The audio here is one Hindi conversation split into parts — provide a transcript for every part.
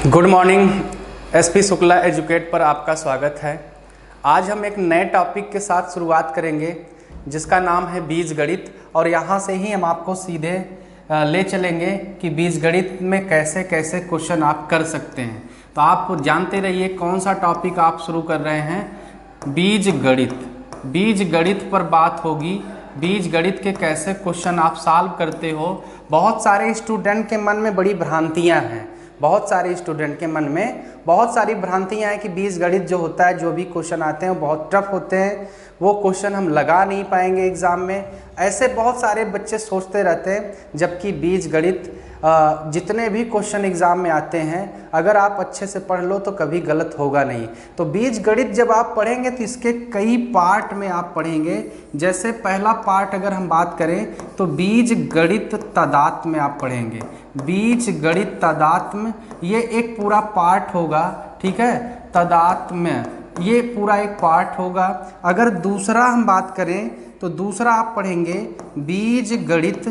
Good morning. SP Shukla educate पर आपका स्वागत है। आज हम एक नए टॉपिक के साथ शुरुआत करेंगे जिसका नाम है बीजगणित, और यहाँ से ही हम आपको सीधे ले चलेंगे कि बीजगणित में कैसे कैसे क्वेश्चन आप कर सकते हैं। तो आप जानते रहिए कौन सा टॉपिक आप शुरू कर रहे हैं, बीजगणित। बीजगणित पर बात होगी, बीजगणित के कैसे क्वेश्चन आप सॉल्व करते हो। बहुत सारे स्टूडेंट के मन में बड़ी भ्रांतियाँ हैं, बहुत सारे स्टूडेंट के मन में बहुत सारी भ्रांतियां हैं कि बीजगणित जो होता है, जो भी क्वेश्चन आते हैं वो बहुत टफ होते हैं, वो क्वेश्चन हम लगा नहीं पाएंगे एग्ज़ाम में। ऐसे बहुत सारे बच्चे सोचते रहते हैं, जबकि बीजगणित जितने भी क्वेश्चन एग्ज़ाम में आते हैं अगर आप अच्छे से पढ़ लो तो कभी गलत होगा नहीं। तो बीजगणित जब आप पढ़ेंगे तो इसके कई पार्ट में आप पढ़ेंगे। जैसे पहला पार्ट अगर हम बात करें तो बीजगणित तादात्म्य में आप पढ़ेंगे। बीजगणित तादात्म्य ये एक पूरा पार्ट होगा, ठीक है। तादात्म्य ये पूरा एक पार्ट होगा। अगर दूसरा हम बात करें तो दूसरा आप पढ़ेंगे बीजगणित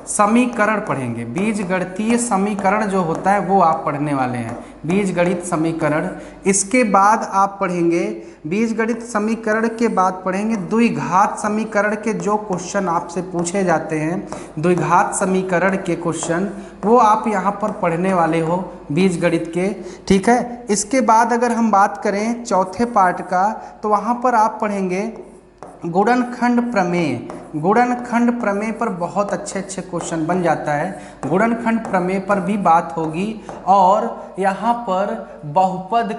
समीकरण पढ़ेंगे। बीजगणितीय समीकरण जो होता है वो आप पढ़ने वाले हैं, बीजगणित समीकरण। इसके बाद आप पढ़ेंगे बीजगणित समीकरण के बाद पढ़ेंगे द्विघात समीकरण के जो क्वेश्चन आपसे पूछे जाते हैं, द्विघात समीकरण के क्वेश्चन वो आप यहाँ पर पढ़ने वाले हो बीजगणित के, ठीक है। इसके बाद अगर हम बात करें चौथे पार्ट का तो वहाँ पर आप पढ़ेंगे गुणनखंड प्रमेय। गुणनखंड प्रमेय पर बहुत अच्छे अच्छे क्वेश्चन बन जाता है, गुणनखंड प्रमेय पर भी बात होगी। और यहाँ पर बहुपद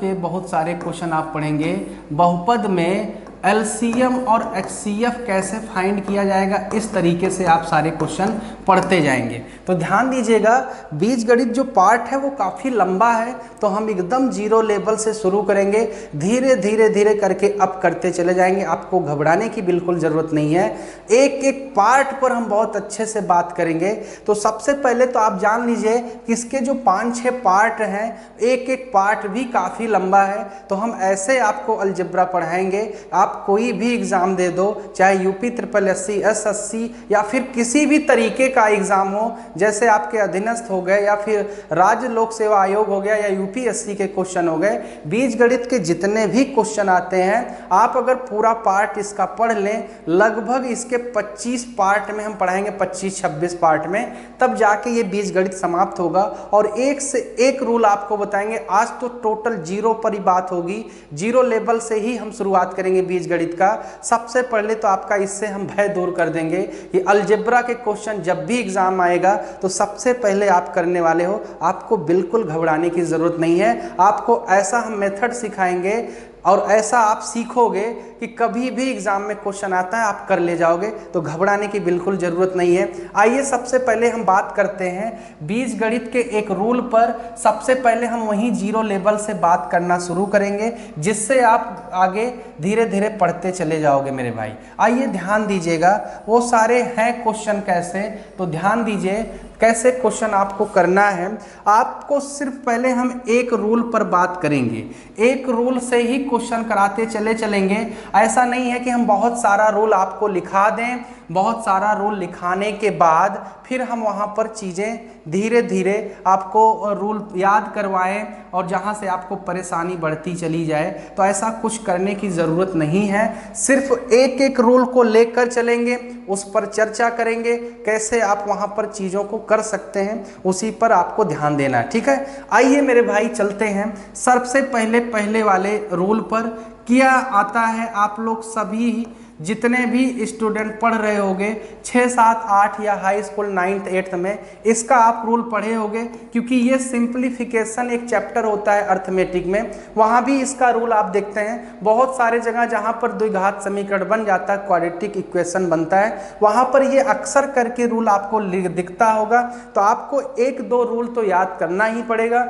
के बहुत सारे क्वेश्चन आप पढ़ेंगे। बहुपद में एलसीएम और एचसीएफ कैसे फाइंड किया जाएगा, इस तरीके से आप सारे क्वेश्चन पढ़ते जाएंगे। तो ध्यान दीजिएगा, बीजगणित जो पार्ट है वो काफ़ी लंबा है, तो हम एकदम जीरो लेवल से शुरू करेंगे, धीरे धीरे करके अप करते चले जाएंगे। आपको घबराने की बिल्कुल ज़रूरत नहीं है, एक एक पार्ट पर हम बहुत अच्छे से बात करेंगे। तो सबसे पहले तो आप जान लीजिए कि इसके जो 5-6 पार्ट हैं, एक एक पार्ट भी काफ़ी लंबा है। तो हम ऐसे आपको अलजेब्रा पढ़ाएंगे, आप कोई भी एग्जाम दे दो, चाहे यूपी SSSC, SSC या फिर किसी भी तरीके का एग्जाम हो, जैसे आपके अधीनस्थ हो गए या फिर राज्य लोक सेवा आयोग हो गया या यूपीएससी के क्वेश्चन हो गए, बीजगणित के जितने भी क्वेश्चन आते हैं आप अगर पूरा पार्ट इसका पढ़ लें, लगभग इसके 25 पार्ट में हम पढ़ाएंगे, 25-26 पार्ट में, तब जाके ये बीजगणित समाप्त होगा। और एक से एक रूल आपको बताएंगे। आज तो टोटल जीरो पर ही बात होगी, जीरो लेवल से ही हम शुरुआत करेंगे बीजगणित का। सबसे पहले तो आपका इससे हम भय दूर कर देंगे। ये अलजेब्रा के क्वेश्चन जब भी एग्जाम आएगा तो सबसे पहले आप करने वाले हो, आपको बिल्कुल घबराने की जरूरत नहीं है। आपको ऐसा हम मेथड सिखाएंगे और ऐसा आप सीखोगे कि कभी भी एग्जाम में क्वेश्चन आता है आप कर ले जाओगे, तो घबराने की बिल्कुल ज़रूरत नहीं है। आइए सबसे पहले हम बात करते हैं बीजगणित के एक रूल पर। सबसे पहले हम वहीं जीरो लेवल से बात करना शुरू करेंगे, जिससे आप आगे धीरे धीरे पढ़ते चले जाओगे मेरे भाई। आइए ध्यान दीजिएगा, वो सारे हैं क्वेश्चन कैसे, तो ध्यान दीजिए कैसे क्वेश्चन आपको करना है। आपको सिर्फ पहले हम एक रूल पर बात करेंगे, एक रूल से ही क्वेश्चन कराते चले चलेंगे। ऐसा नहीं है कि हम बहुत सारा रूल आपको लिखा दें, बहुत सारा रूल लिखाने के बाद फिर हम वहाँ पर चीज़ें धीरे धीरे आपको रूल याद करवाएं और जहाँ से आपको परेशानी बढ़ती चली जाए। तो ऐसा कुछ करने की ज़रूरत नहीं है, सिर्फ एक एक रूल को लेकर चलेंगे, उस पर चर्चा करेंगे, कैसे आप वहाँ पर चीज़ों को कर सकते हैं, उसी पर आपको ध्यान देना है, ठीक है। आइए मेरे भाई चलते हैं सबसे पहले वाले रूल पर। क्या आता है, आप लोग सभी जितने भी स्टूडेंट पढ़ रहे होंगे 6, 7, 8 या हाई स्कूल 9th 8th में, इसका आप रूल पढ़े होंगे, क्योंकि ये सिंप्लीफिकेशन एक चैप्टर होता है अर्थमेटिक में, वहाँ भी इसका रूल आप देखते हैं। बहुत सारे जगह जहाँ पर द्विघात समीकरण बन जाता है, क्वाड्रेटिक इक्वेशन बनता है, वहाँ पर ये अक्सर करके रूल आपको दिखता होगा। तो आपको 1-2 रूल तो याद करना ही पड़ेगा,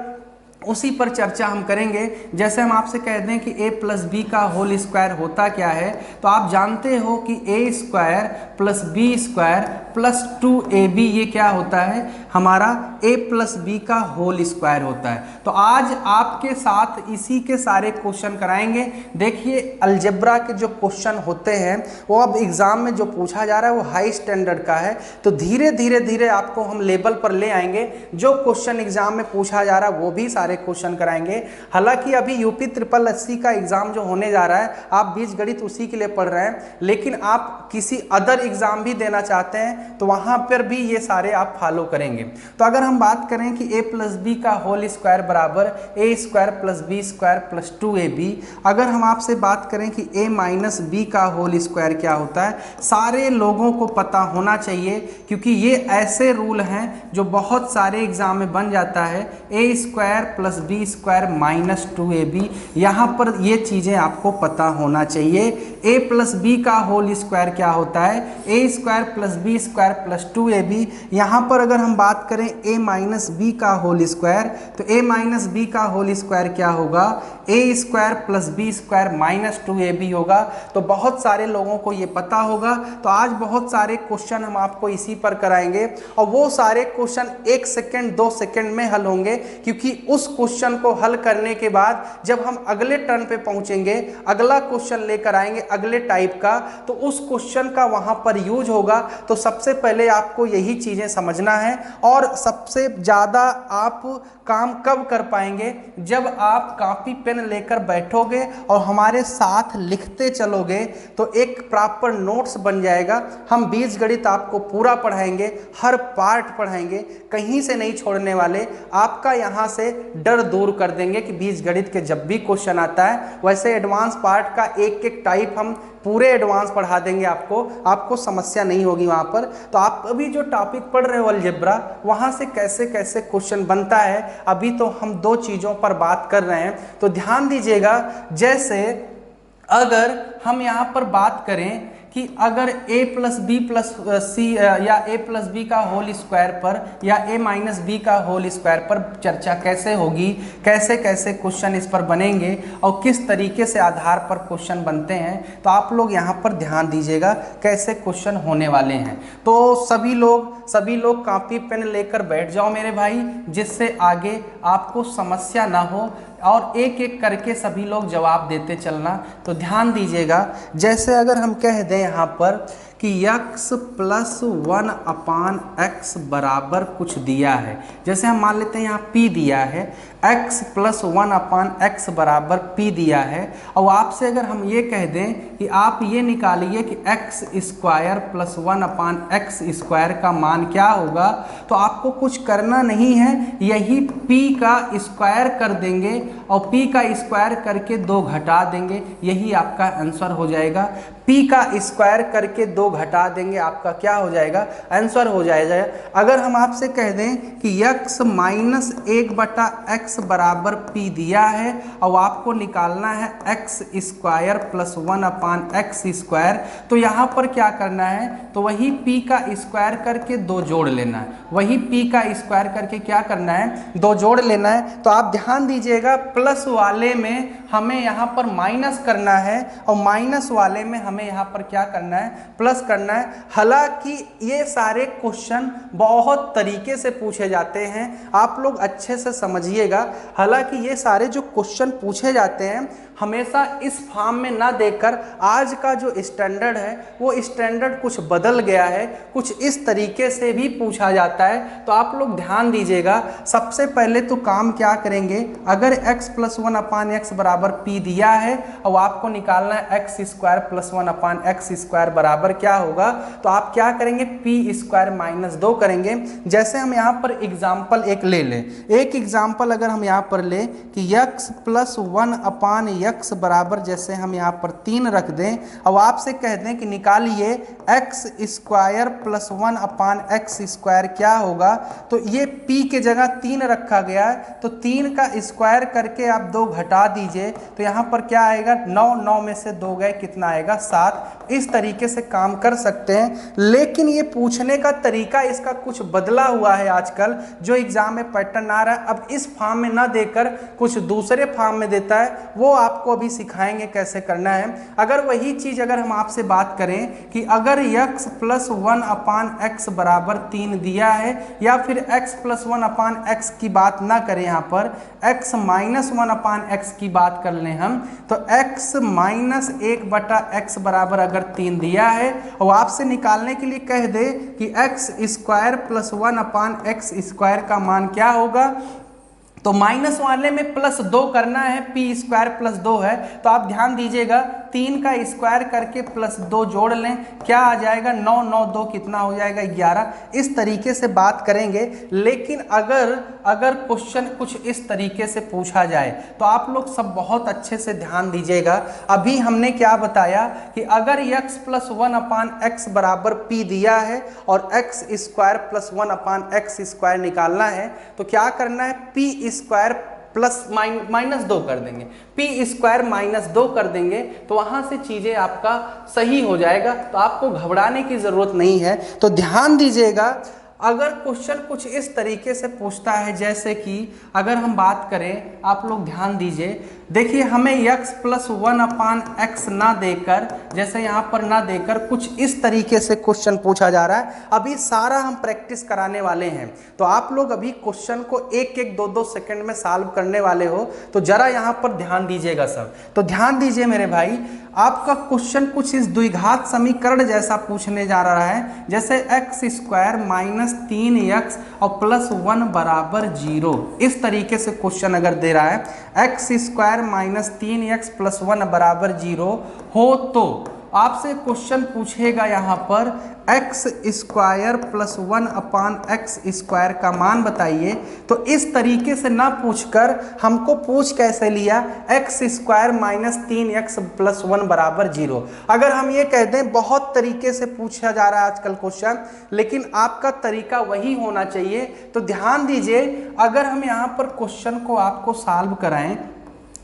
उसी पर चर्चा हम करेंगे। जैसे हम आपसे कह दें कि a + b का होल स्क्वायर होता क्या है, तो आप जानते हो कि a² + b² प्लस 2ab ये क्या होता है हमारा a प्लस बी का होल स्क्वायर होता है। तो आज आपके साथ इसी के सारे क्वेश्चन कराएंगे। देखिए अलजेब्रा के जो क्वेश्चन होते हैं वो अब एग्जाम में जो पूछा जा रहा है वो हाई स्टैंडर्ड का है, तो धीरे धीरे आपको हम लेवल पर ले आएंगे। जो क्वेश्चन एग्जाम में पूछा जा रहा है वो भी सारे क्वेश्चन कराएंगे। हालांकि अभी यूपी ट्रिपल एससी का एग्जाम जो होने जा रहा है आप बीजगणित उसी के लिए पढ़ रहे हैं, लेकिन आप किसी अदर एग्जाम भी देना चाहते हैं तो वहां पर भी ये सारे आप फॉलो करेंगे। तो अगर हम बात करें कि a प्लस बी का होल स्क्वायर बराबर a square plus B square plus 2ab, अगर हम आपसे बात करें कि a माइनस बी का होल स्क्वायर क्या होता है, सारे लोगों को पता होना चाहिए क्योंकि ये ऐसे रूल हैं जो बहुत सारे एग्जाम में बन जाता है। a square plus B square minus 2ab, यहाँ पर ये चीज़ें आपको पता होना चाहिए। a प्लस बी का होल स्क्वायर क्या होता है, a square plus B square plus 2ab। यहाँ पर अगर हम बात करें a माइनस बी का होल स्क्वायर, तो a माइनस बी का होल स्क्वायर क्या होगा, a square plus B square minus 2ab होगा। तो बहुत सारे लोगों को ये पता होगा। तो आज बहुत सारे क्वेश्चन हम आपको इसी पर कराएंगे और वो सारे क्वेश्चन 1 सेकेंड 2 सेकेंड में हल होंगे, क्योंकि उस क्वेश्चन को हल करने के बाद जब हम अगले टर्न पे पहुंचेंगे, अगला क्वेश्चन लेकर आएंगे अगले टाइप का, तो उस क्वेश्चन का वहां पर यूज होगा। तो सबसे पहले आपको यही चीजें समझना है। और सबसे ज्यादा आप काम कब कर पाएंगे, जब आप कॉपी पेन लेकर बैठोगे और हमारे साथ लिखते चलोगे, तो एक प्रॉपर नोट्स बन जाएगा। हम बीजगणित आपको पूरा पढ़ाएंगे, हर पार्ट पढ़ाएंगे, कहीं से नहीं छोड़ने वाले। आपका यहाँ से डर दूर कर देंगे कि बीजगणित के जब भी क्वेश्चन आता है, वैसे एडवांस पार्ट का एक एक टाइप हम पूरे एडवांस पढ़ा देंगे आपको समस्या नहीं होगी वहाँ पर। तो आप अभी जो टॉपिक पढ़ रहे हो अलजेब्रा, वहाँ से कैसे कैसे क्वेश्चन बनता है, अभी तो हम 2 चीज़ों पर बात कर रहे हैं। तो ध्यान दीजिएगा, जैसे अगर हम यहाँ पर बात करें कि अगर a प्लस बी प्लस सी या a प्लस बी का होल स्क्वायर पर या a माइनस बी का होल स्क्वायर पर चर्चा कैसे होगी, कैसे कैसे क्वेश्चन इस पर बनेंगे और किस तरीके से आधार पर क्वेश्चन बनते हैं, तो आप लोग यहाँ पर ध्यान दीजिएगा कैसे क्वेश्चन होने वाले हैं। तो सभी लोग कॉपी पेन लेकर बैठ जाओ मेरे भाई, जिससे आगे आपको समस्या ना हो और एक एक करके सभी लोग जवाब देते चलना। तो ध्यान दीजिएगा, जैसे अगर हम कह दें यहाँ पर कि x प्लस 1 अपान एक्स बराबर कुछ दिया है, जैसे हम मान लेते हैं यहाँ p दिया है, x प्लस 1 अपान एक्स बराबर p दिया है। और आपसे अगर हम ये कह दें कि आप ये निकालिए कि x square plus 1 upon x square का मान क्या होगा, तो आपको कुछ करना नहीं है, यही p का स्क्वायर कर देंगे और p का स्क्वायर करके 2 घटा देंगे, यही आपका आंसर हो जाएगा। p का स्क्वायर करके 2 घटा देंगे, आपका क्या हो जाएगा, आंसर हो जाएगा। अगर हम आपसे कह दें कि x माइनस 1/x बराबर p दिया है और आपको निकालना है x square plus 1 upon x square, तो यहाँ पर क्या करना है, तो वही p का स्क्वायर करके 2 जोड़ लेना है, वही p का स्क्वायर करके क्या करना है, 2 जोड़ लेना है। तो आप ध्यान दीजिएगा, प्लस वाले में हमें यहाँ पर माइनस करना है और माइनस वाले में हमें यहाँ पर क्या करना है, प्लस करना है। हालांकि ये सारे क्वेश्चन बहुत तरीके से पूछे जाते हैं, आप लोग अच्छे से समझिएगा। हालांकि ये सारे जो क्वेश्चन पूछे जाते हैं हमेशा इस फॉर्म में ना देकर आज का जो स्टैंडर्ड है वो स्टैंडर्ड कुछ बदल गया है, कुछ इस तरीके से भी पूछा जाता है। तो आप लोग ध्यान दीजिएगा, सबसे पहले तो काम क्या करेंगे, अगर x प्लस 1 अपान एक्स बराबर p दिया है और आपको निकालना है x square plus 1 upon x square बराबर क्या होगा, तो आप क्या करेंगे, p स्क्वायर माइनस 2 करेंगे। जैसे हम यहाँ पर एग्जाम्पल एक ले लें, एक एग्जाम्पल अगर हम यहाँ पर ले कि x प्लस 1 अपान x बराबर, जैसे हम यहाँ पर 3 रख दें और आपसे कह दें कि निकालिए x square plus 1 upon x square क्या होगा, तो ये p के जगह 3 रखा गया है, तो 3 का स्क्वायर करके आप 2 घटा दीजिए, तो यहाँ पर क्या आएगा, 9 में से 2 गए कितना आएगा, 7। इस तरीके से काम कर सकते हैं। लेकिन ये पूछने का तरीका इसका कुछ बदला हुआ है आजकल, जो एग्जाम में पैटर्न आ रहा है अब इस फॉर्म में ना देकर कुछ दूसरे फॉर्म में देता है, वो आपको अभी सिखाएंगे कैसे करना है। अगर वही चीज अगर हम आपसे बात करें कि अगर x प्लस 1/x बराबर 3 दिया है, या फिर x प्लस 1/x की बात ना करें, यहाँ पर x माइनस 1/x की बात कर लें हम, तो x माइनस 1/x बराबर अगर 3 दिया है और आपसे निकालने के लिए कह दे कि x square plus 1/x square का मान क्या होगा, तो माइनस वाले में प्लस 2 करना है, पी स्क्वायर प्लस 2 है, तो आप ध्यान दीजिएगा 3 का स्क्वायर करके प्लस 2 जोड़ लें, क्या आ जाएगा 9, 9 2 कितना हो जाएगा 11। इस तरीके से बात करेंगे। लेकिन अगर क्वेश्चन कुछ इस तरीके से पूछा जाए तो आप लोग सब बहुत अच्छे से ध्यान दीजिएगा। अभी हमने क्या बताया कि अगर x प्लस 1/x बराबर p दिया है और x square plus 1/x square निकालना है, तो क्या करना है, p स्क्वायर प्लस माइनस 2 कर देंगे, पी स्क्वायर माइनस 2 कर देंगे, तो वहां से चीजें आपका सही हो जाएगा, तो आपको घबराने की जरूरत नहीं है। तो ध्यान दीजिएगा, अगर क्वेश्चन कुछ इस तरीके से पूछता है, जैसे कि अगर हम बात करें, आप लोग ध्यान दीजिए, देखिए हमें x प्लस 1/x ना देकर, जैसे यहाँ पर ना देकर कुछ इस तरीके से क्वेश्चन पूछा जा रहा है। अभी सारा हम प्रैक्टिस कराने वाले हैं, तो आप लोग अभी क्वेश्चन को 1-1, 2-2 सेकंड में सॉल्व करने वाले हो, तो जरा यहाँ पर ध्यान दीजिएगा सब। तो ध्यान दीजिए मेरे भाई, आपका क्वेश्चन कुछ इस द्विघात समीकरण जैसा पूछने जा रहा है, जैसे x स्क्वायर माइनस 3x और प्लस 1 बराबर 0। इस तरीके से क्वेश्चन अगर दे रहा है, x square minus 3x plus 1 बराबर 0 हो, तो आपसे क्वेश्चन पूछेगा यहाँ पर x square plus 1/x square का मान बताइए। तो इस तरीके से ना पूछकर हमको पूछ कैसे लिया, x square minus 3x plus 1 बराबर 0। अगर हम ये कह दें, बहुत तरीके से पूछा जा रहा है आजकल क्वेश्चन, लेकिन आपका तरीका वही होना चाहिए। तो ध्यान दीजिए, अगर हम यहाँ पर क्वेश्चन को आपको सॉल्व कराएं,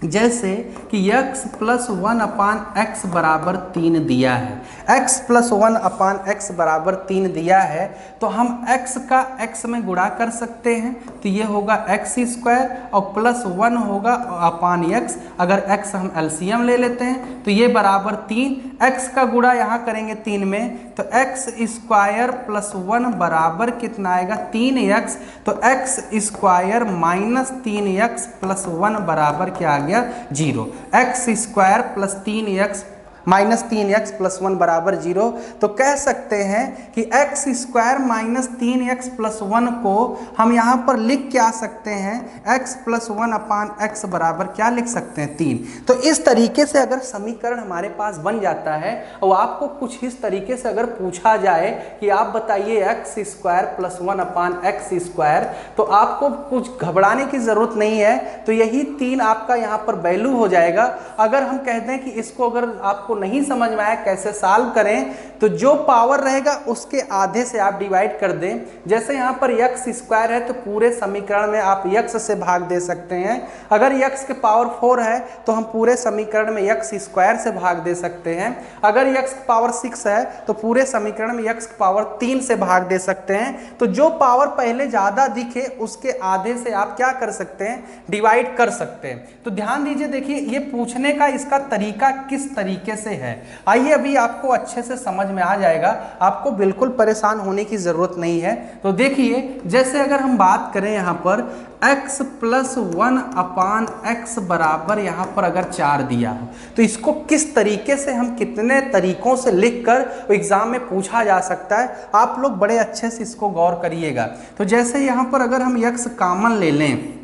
जैसे कि x प्लस 1/x बराबर 3 दिया है, x प्लस 1/x बराबर 3 दिया है, तो हम x का x में गुणा कर सकते हैं, तो ये होगा x स्क्वायर और प्लस 1 होगा अपान x। अगर x हम एलसीएम ले लेते हैं तो ये बराबर 3, x का गुणा यहाँ करेंगे 3 में, तो x स्क्वायर प्लस 1 बराबर कितना आएगा 3x, तो x square minus 3x plus 1 बराबर क्या आ गया 0। x square plus 3x minus 3x plus 1 बराबर 0। तो कह सकते हैं कि x square minus 3x plus 1 को हम यहाँ पर लिख के आ सकते हैं, x प्लस 1/x बराबर क्या लिख सकते हैं 3। तो इस तरीके से अगर समीकरण हमारे पास बन जाता है, और आपको कुछ इस तरीके से अगर पूछा जाए कि आप बताइए x square plus 1/x square, तो आपको कुछ घबराने की जरूरत नहीं है। तो यही 3 आपका यहाँ पर वैल्यू हो जाएगा। अगर हम कहते हैं कि इसको अगर आपको नहीं समझ में आया कैसे सॉल्व करें, तो जो पावर रहेगा उसके आधे से आप डिवाइड कर दें। जैसे यहाँ पर x स्क्वायर है तो पूरे समीकरण में आप x से भाग दे सकते हैं। अगर x के पावर 4 है तो हम पूरे समीकरण में x स्क्वायर से भाग दे सकते हैं। अगर x की पावर 6 है तो पूरे समीकरण में x की पावर 3 से भाग दे सकते हैं। तो जो पावर पहले ज्यादा दिखे उसके आधे से आप क्या कर सकते हैं, डिवाइड कर सकते हैं। तो ध्यान दीजिए, देखिए ये पूछने का इसका तरीका किस तरीके से है, आइए अभी आपको अच्छे से समझ में आ जाएगा, आपको बिल्कुल परेशान होने की जरूरत नहीं है। तो देखिए, जैसे अगर हम बात करें यहाँ पर x प्लस 1/x बराबर यहाँ पर अगर 4 दिया हो, तो इसको किस तरीके से हम कितने तरीकों से लिखकर एग्जाम में पूछा जा सकता है, आप लोग बड़े अच्छे से इसको गौर करिएगा। तो जैसे यहाँ पर अगर हम x कॉमन ले लें,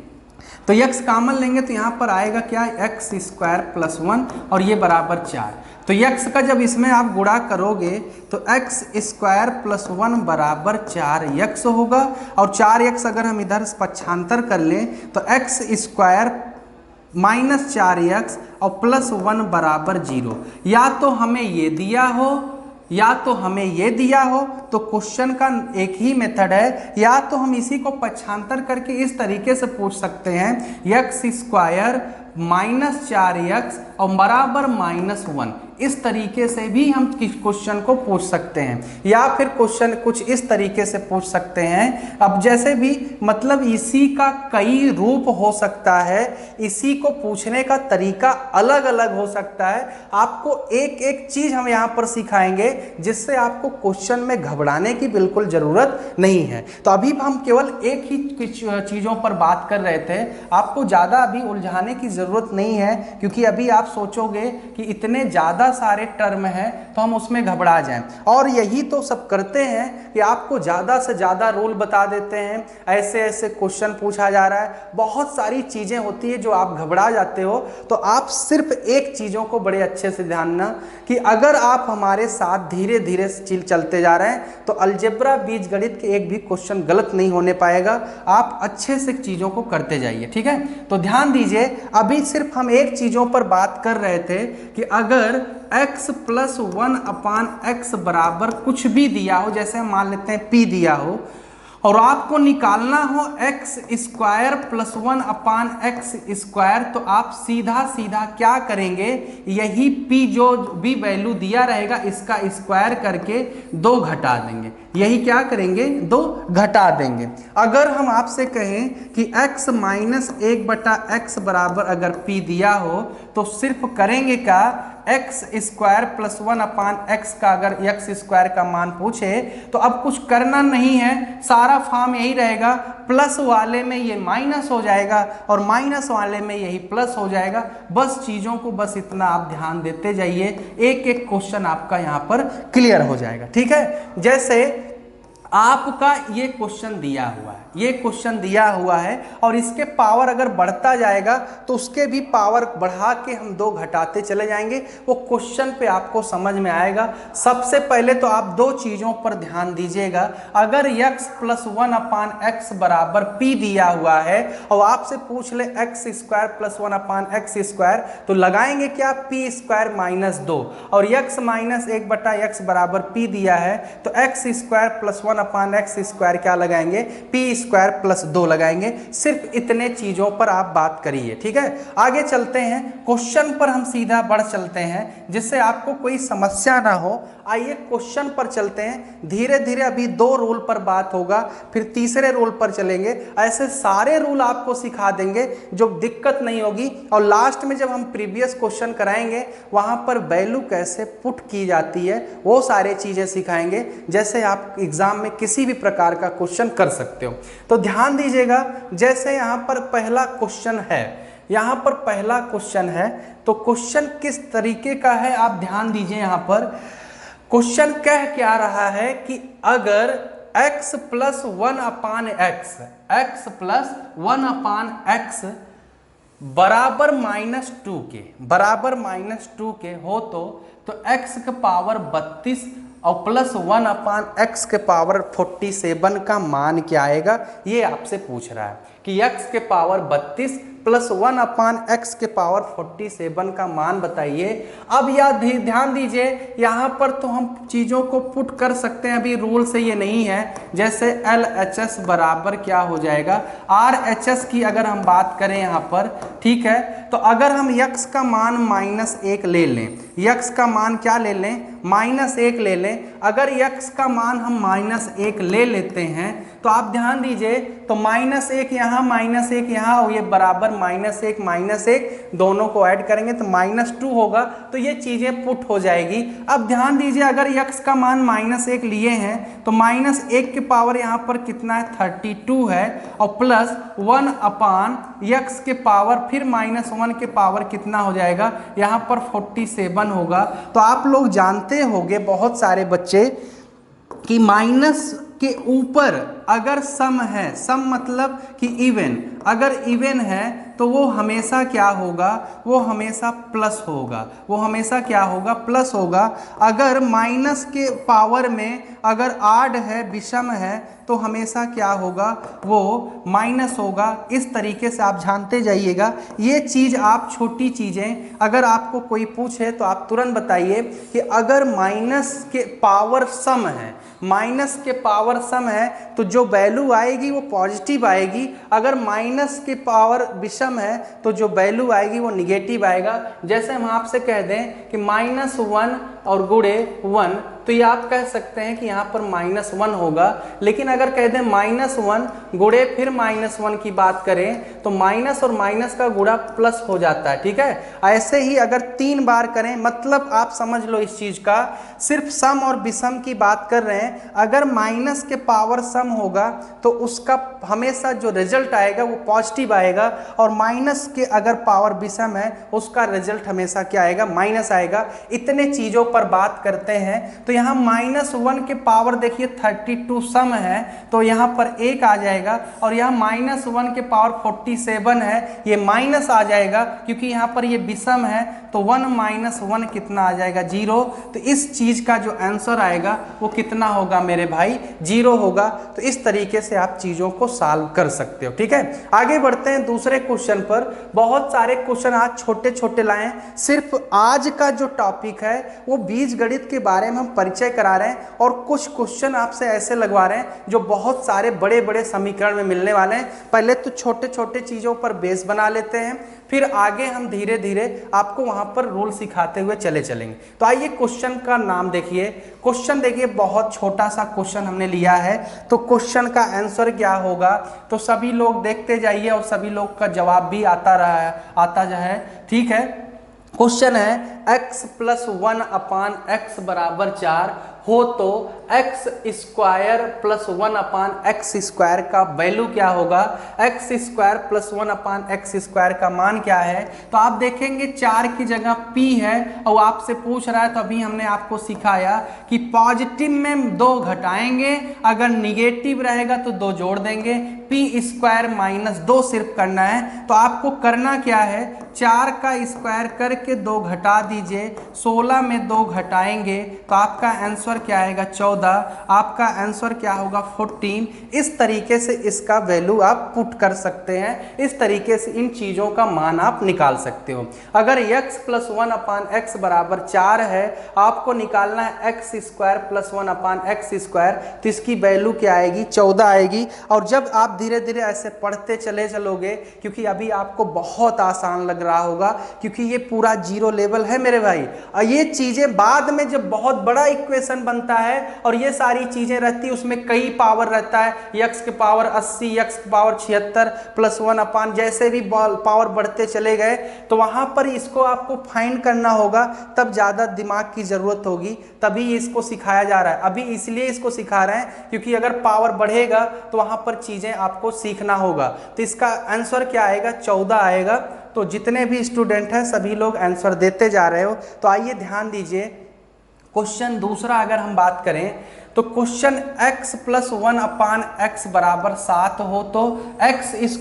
तो x कॉमन लेंगे तो यहाँ पर आएगा क्या, x स्क्वायर प्लस 1 और ये बराबर 4। तो x का जब इसमें आप गुणा करोगे तो x स्क्वायर प्लस 1 बराबर 4x होगा, और 4x अगर हम इधर पक्षांतर कर लें तो x स्क्वायर माइनस 4x और प्लस 1 बराबर 0। या तो हमें ये दिया हो या तो हमें ये दिया हो, तो क्वेश्चन का एक ही मेथड है, या तो हम इसी को पक्षांतर करके इस तरीके से पूछ सकते हैं, x स्क्वायर -4x और बराबर -1। इस तरीके से भी हम क्वेश्चन को पूछ सकते हैं, या फिर क्वेश्चन कुछ इस तरीके से पूछ सकते हैं। अब जैसे भी मतलब इसी का कई रूप हो सकता है, इसी को पूछने का तरीका अलग अलग हो सकता है। आपको एक एक चीज हम यहाँ पर सिखाएंगे जिससे आपको क्वेश्चन में घबराने की बिल्कुल जरूरत नहीं है। तो अभी हम केवल एक ही चीजों पर बात कर रहे थे, आपको ज्यादा अभी उलझाने की जरूरत नहीं है, क्योंकि अभी आप सोचोगे कि इतने ज्यादा सारे टर्म हैं तो हम उसमें घबरा जाएं। और यही तो सब करते हैं कि आपको ज्यादा से ज्यादा रूल बता देते हैं, ऐसे ऐसे क्वेश्चन पूछा जा रहा है, बहुत सारी चीजें होती है जो आप घबरा जाते हो। तो आप सिर्फ एक चीजों को बड़े अच्छे से ध्यानना कि अगर आप हमारे साथ धीरे धीरे चलते जा रहे हैं तो अलजेब्रा बीजगणित के एक भी क्वेश्चन गलत नहीं होने पाएगा। आप अच्छे से चीजों को करते जाइए, ठीक है। तो ध्यान दीजिए, अभी सिर्फ हम एक चीजों पर बात कर रहे थे कि अगर x + 1/x बराबर कुछ भी दिया हो, जैसे हम मान लेते हैं p दिया हो, और आपको निकालना हो x² + 1/x², तो आप सीधा सीधा क्या करेंगे, यही p जो भी वैल्यू दिया रहेगा इसका स्क्वायर करके 2 घटा देंगे। यही क्या करेंगे, 2 घटा देंगे। अगर हम आपसे कहें कि x - 1/x बराबर अगर p दिया हो तो सिर्फ करेंगे क्या, x² + 1/x का अगर x² का मान पूछे तो अब कुछ करना नहीं है, सारा फॉर्म यही रहेगा। प्लस वाले में ये माइनस हो जाएगा और माइनस वाले में यही प्लस हो जाएगा। बस चीजों को बस इतना आप ध्यान देते जाइए, एक एक क्वेश्चन आपका यहाँ पर क्लियर हो जाएगा, ठीक है। जैसे आपका ये क्वेश्चन दिया हुआ है, ये क्वेश्चन दिया हुआ है और इसके पावर अगर बढ़ता जाएगा तो उसके भी पावर बढ़ा के हम 2 घटाते चले जाएंगे, वो क्वेश्चन पे आपको समझ में आएगा। सबसे पहले तो आप 2 चीजों पर ध्यान दीजिएगा। अगर x + 1/x बराबर p दिया हुआ है और आपसे पूछ ले x² + 1/x², तो लगाएंगे क्या, p² - 2, और x - 1/x बराबर p दिया है तो x² + 1/x² क्या लगाएंगे, p² + 2 लगाएंगे। सिर्फ इतने चीजों पर आप बात करिए, ठीक है। आगे चलते हैं, क्वेश्चन पर हम सीधा बढ़ चलते हैं जिससे आपको कोई समस्या ना हो। आइए क्वेश्चन पर चलते हैं, धीरे धीरे अभी 2 रूल पर बात होगा, फिर तीसरे रूल पर चलेंगे। ऐसे सारे रूल आपको सिखा देंगे जो दिक्कत नहीं होगी, और लास्ट में जब हम प्रीवियस क्वेश्चन कराएंगे वहां पर वैल्यू कैसे पुट की जाती है वो सारे चीजें सिखाएंगे, जैसे आप एग्जाम में किसी भी प्रकार का क्वेश्चन कर सकते हो। तो ध्यान दीजिएगा, जैसे यहाँ पर पहला क्वेश्चन है, यहाँ पर पहला क्वेश्चन है, तो क्वेश्चन किस तरीके का है आप ध्यान दीजिए। यहाँ पर क्वेश्चन कह क्या रहा है कि अगर x + 1/x, x + 1/x बराबर -2 के, बराबर -2 के हो तो x के पावर 32 और +1/x के पावर 47 का मान क्या आएगा, ये आपसे पूछ रहा है कि x के पावर 32 + 1/x के पावर 47 का मान बताइए। अब याद ध्यान दीजिए, यहाँ पर तो हम चीज़ों को पुट कर सकते हैं, अभी रूल से ये नहीं है। जैसे LHS बराबर क्या हो जाएगा, RHS की अगर हम बात करें यहाँ पर, ठीक है, तो अगर हम x का मान -1 ले लें, x का मान क्या ले लें, -1 ले लें। अगर x का मान हम -1 ले लेते हैं तो आप ध्यान दीजिए, तो -1 यहाँ, -1 यहाँ, और ये बराबर -1 दोनों को ऐड करेंगे तो -2 होगा। तो ये चीजें पुट हो जाएगी। अब ध्यान दीजिए, अगर x का मान -1 लिए हैं तो -1 के पावर यहाँ पर कितना है, 32 है, और +1/x के पावर फिर -1 के पावर कितना हो जाएगा, यहाँ पर 47 होगा। तो आप लोग जानते होंगे बहुत सारे बच्चे कि माइनस के ऊपर अगर सम है, सम मतलब कि इवन, अगर इवन है तो वो हमेशा क्या होगा, वो हमेशा प्लस होगा, वो हमेशा क्या होगा, प्लस होगा। अगर माइनस के पावर में अगर आड है, विषम है, तो हमेशा क्या होगा, वो माइनस होगा। इस तरीके से आप जानते जाइएगा। ये चीज़ आप छोटी चीज़ें अगर आपको कोई पूछे तो आप तुरंत बताइए कि अगर माइनस के पावर सम है, माइनस के पावर सम है, तो जो वैल्यू आएगी वो पॉजिटिव आएगी, अगर माइनस की पावर विषम है तो जो वैल्यू आएगी वो निगेटिव आएगा। जैसे हम आपसे कह दें कि -1 और गुणे 1, तो ये आप कह सकते हैं कि यहाँ पर -1 होगा, लेकिन अगर कह दें -1 गुणे फिर -1 की बात करें तो माइनस और माइनस का गुणा प्लस हो जाता है, ठीक है। ऐसे ही अगर 3 बार करें, मतलब आप समझ लो इस चीज का, सिर्फ सम और विषम की बात कर रहे हैं। अगर माइनस के पावर सम होगा तो उसका हमेशा जो रिजल्ट आएगा वो पॉजिटिव आएगा, और माइनस के अगर पावर विषम है उसका रिजल्ट हमेशा क्या आएगा, माइनस आएगा। इतने चीजों पर बात करते हैं। तो यहाँ -1 के पावर देखिए 32 सम है तो यहाँ पर 1 आ जाएगा, और यहाँ -1 के पावर 47 है, ये माइनस आ जाएगा क्योंकि यहाँ पर ये विषम है। तो 1 - 1 कितना आ जाएगा, 0। तो इस चीज का जो आंसर आएगा वो कितना होगा मेरे भाई, 0 होगा। तो इस तरीके से आप चीजों को सॉल्व कर सकते हो, ठीक है। आगे बढ़ते हैं दूसरे क्वेश्चन पर। बहुत सारे क्वेश्चन आज छोटे छोटे लाए हैं। सिर्फ आज का जो टॉपिक है वो बीजगणित के बारे में हम परिचय करा रहे हैं, और कुछ क्वेश्चन आपसे ऐसे लगवा रहे हैं जो बहुत सारे बड़े बड़े समीकरण में मिलने वाले हैं। पहले तो छोटे छोटे चीजों पर बेस बना लेते हैं, फिर आगे हम धीरे धीरे आपको वहां पर रूल सिखाते हुए चलेंगे। तो आइए क्वेश्चन का नाम देखिए। क्वेश्चन देखिए, बहुत छोटा सा क्वेश्चन हमने लिया है। तो क्वेश्चन का आंसर क्या होगा, तो सभी लोग देखते जाइए और सभी लोग का जवाब भी आता है, ठीक है। क्वेश्चन है x + 1/x = 4 हो तो x² + 1/x² का वैल्यू क्या होगा, x² + 1/x² का मान क्या है। तो आप देखेंगे 4 की जगह p है, और आपसे पूछ रहा है, तो अभी हमने आपको सिखाया कि पॉजिटिव में 2 घटाएंगे, अगर निगेटिव रहेगा तो 2 जोड़ देंगे, p² - 2 सिर्फ करना है। तो आपको करना क्या है, 4 का स्क्वायर करके 2 घटा दीजिए, 16 में 2 घटाएंगे तो आपका आंसर क्या आएगा, 14। आपका आंसर क्या होगा, 14। इस तरीके से इसका वैल्यू आप पुट कर सकते हैं, इस तरीके से इन चीजों का मान आप निकाल सकते हो। अगर x + 1/x = 4 है, आपको निकालना है x² + 1/x², तो इसकी वैल्यू क्या आएगी, 14 आएगी। और जब आप धीरे धीरे ऐसे पढ़ते चलोगे, क्योंकि अभी आपको बहुत आसान लग रहा होगा क्योंकि ये पूरा 0 लेवल है मेरे भाई। और ये चीजें बाद में जब बहुत बड़ा इक्वेशन बनता है और ये सारी चीजें रहती है, उसमें कई पावर रहता है, x के पावर 80, x के पावर 76 + 1/, जैसे भी पावर बढ़ते चले गए, तो वहां पर इसको आपको फाइंड करना होगा, तब ज्यादा दिमाग की जरूरत होगी, तभी इसको सिखाया जा रहा है। अभी इसलिए इसको सिखा रहे हैं क्योंकि अगर पावर बढ़ेगा तो वहां पर चीजें आपको सीखना होगा। तो इसका आंसर क्या आएगा, 14 आएगा। तो जितने भी स्टूडेंट हैं सभी लोग आंसर देते जा रहे हो। तो आइए ध्यान दीजिए, क्वेश्चन दूसरा अगर हम बात करें तो क्वेश्चन x + 1/x = 7 हो तो x²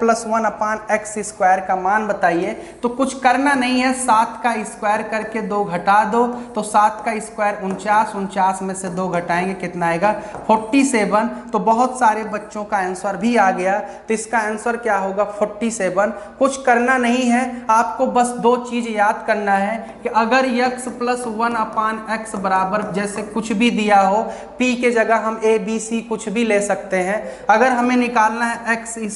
+ 1/x² का मान बताइए। तो कुछ करना नहीं है, 7 का स्क्वायर करके 2 घटा दो, तो 7 का स्क्वायर 49 में से 2 घटाएंगे कितना आएगा, 47। तो बहुत सारे बच्चों का आंसर भी आ गया, तो इसका आंसर क्या होगा, 47। कुछ करना नहीं है, आपको बस 2 चीज याद करना है कि अगर x + 1/x बराबर जैसे कुछ भी दिया हो, p के जगह हम a b c कुछ भी ले सकते हैं। अगर हमें निकालना है x²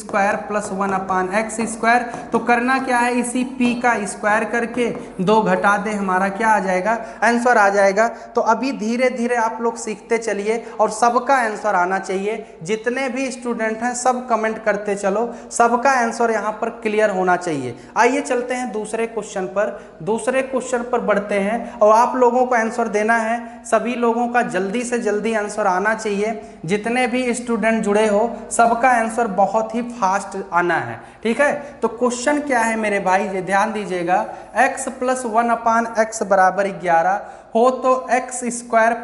+ 1/x², तो करना क्या है, इसी p का स्क्वायर करके 2 घटा दे, हमारा क्या आ जाएगा, आंसर आ जाएगा। तो अभी धीरे धीरे आप लोग सीखते चलिए और सबका आंसर आना चाहिए। जितने भी स्टूडेंट हैं सब कमेंट करते चलो, सबका आंसर यहाँ पर क्लियर होना चाहिए। आइए चलते हैं दूसरे क्वेश्चन पर। दूसरे क्वेश्चन पर बढ़ते हैं और आप लोगों को आंसर देना है। सभी लोगों का जल्दी से जल्दी आंसर आना चाहिए। जितने भी स्टूडेंट जुड़े हो सबका आंसर बहुत ही फास्ट आना है, ठीक है। तो क्वेश्चन क्या है मेरे भाई, ये ध्यान दीजिएगा, x + 1/x = 11 हो तो x²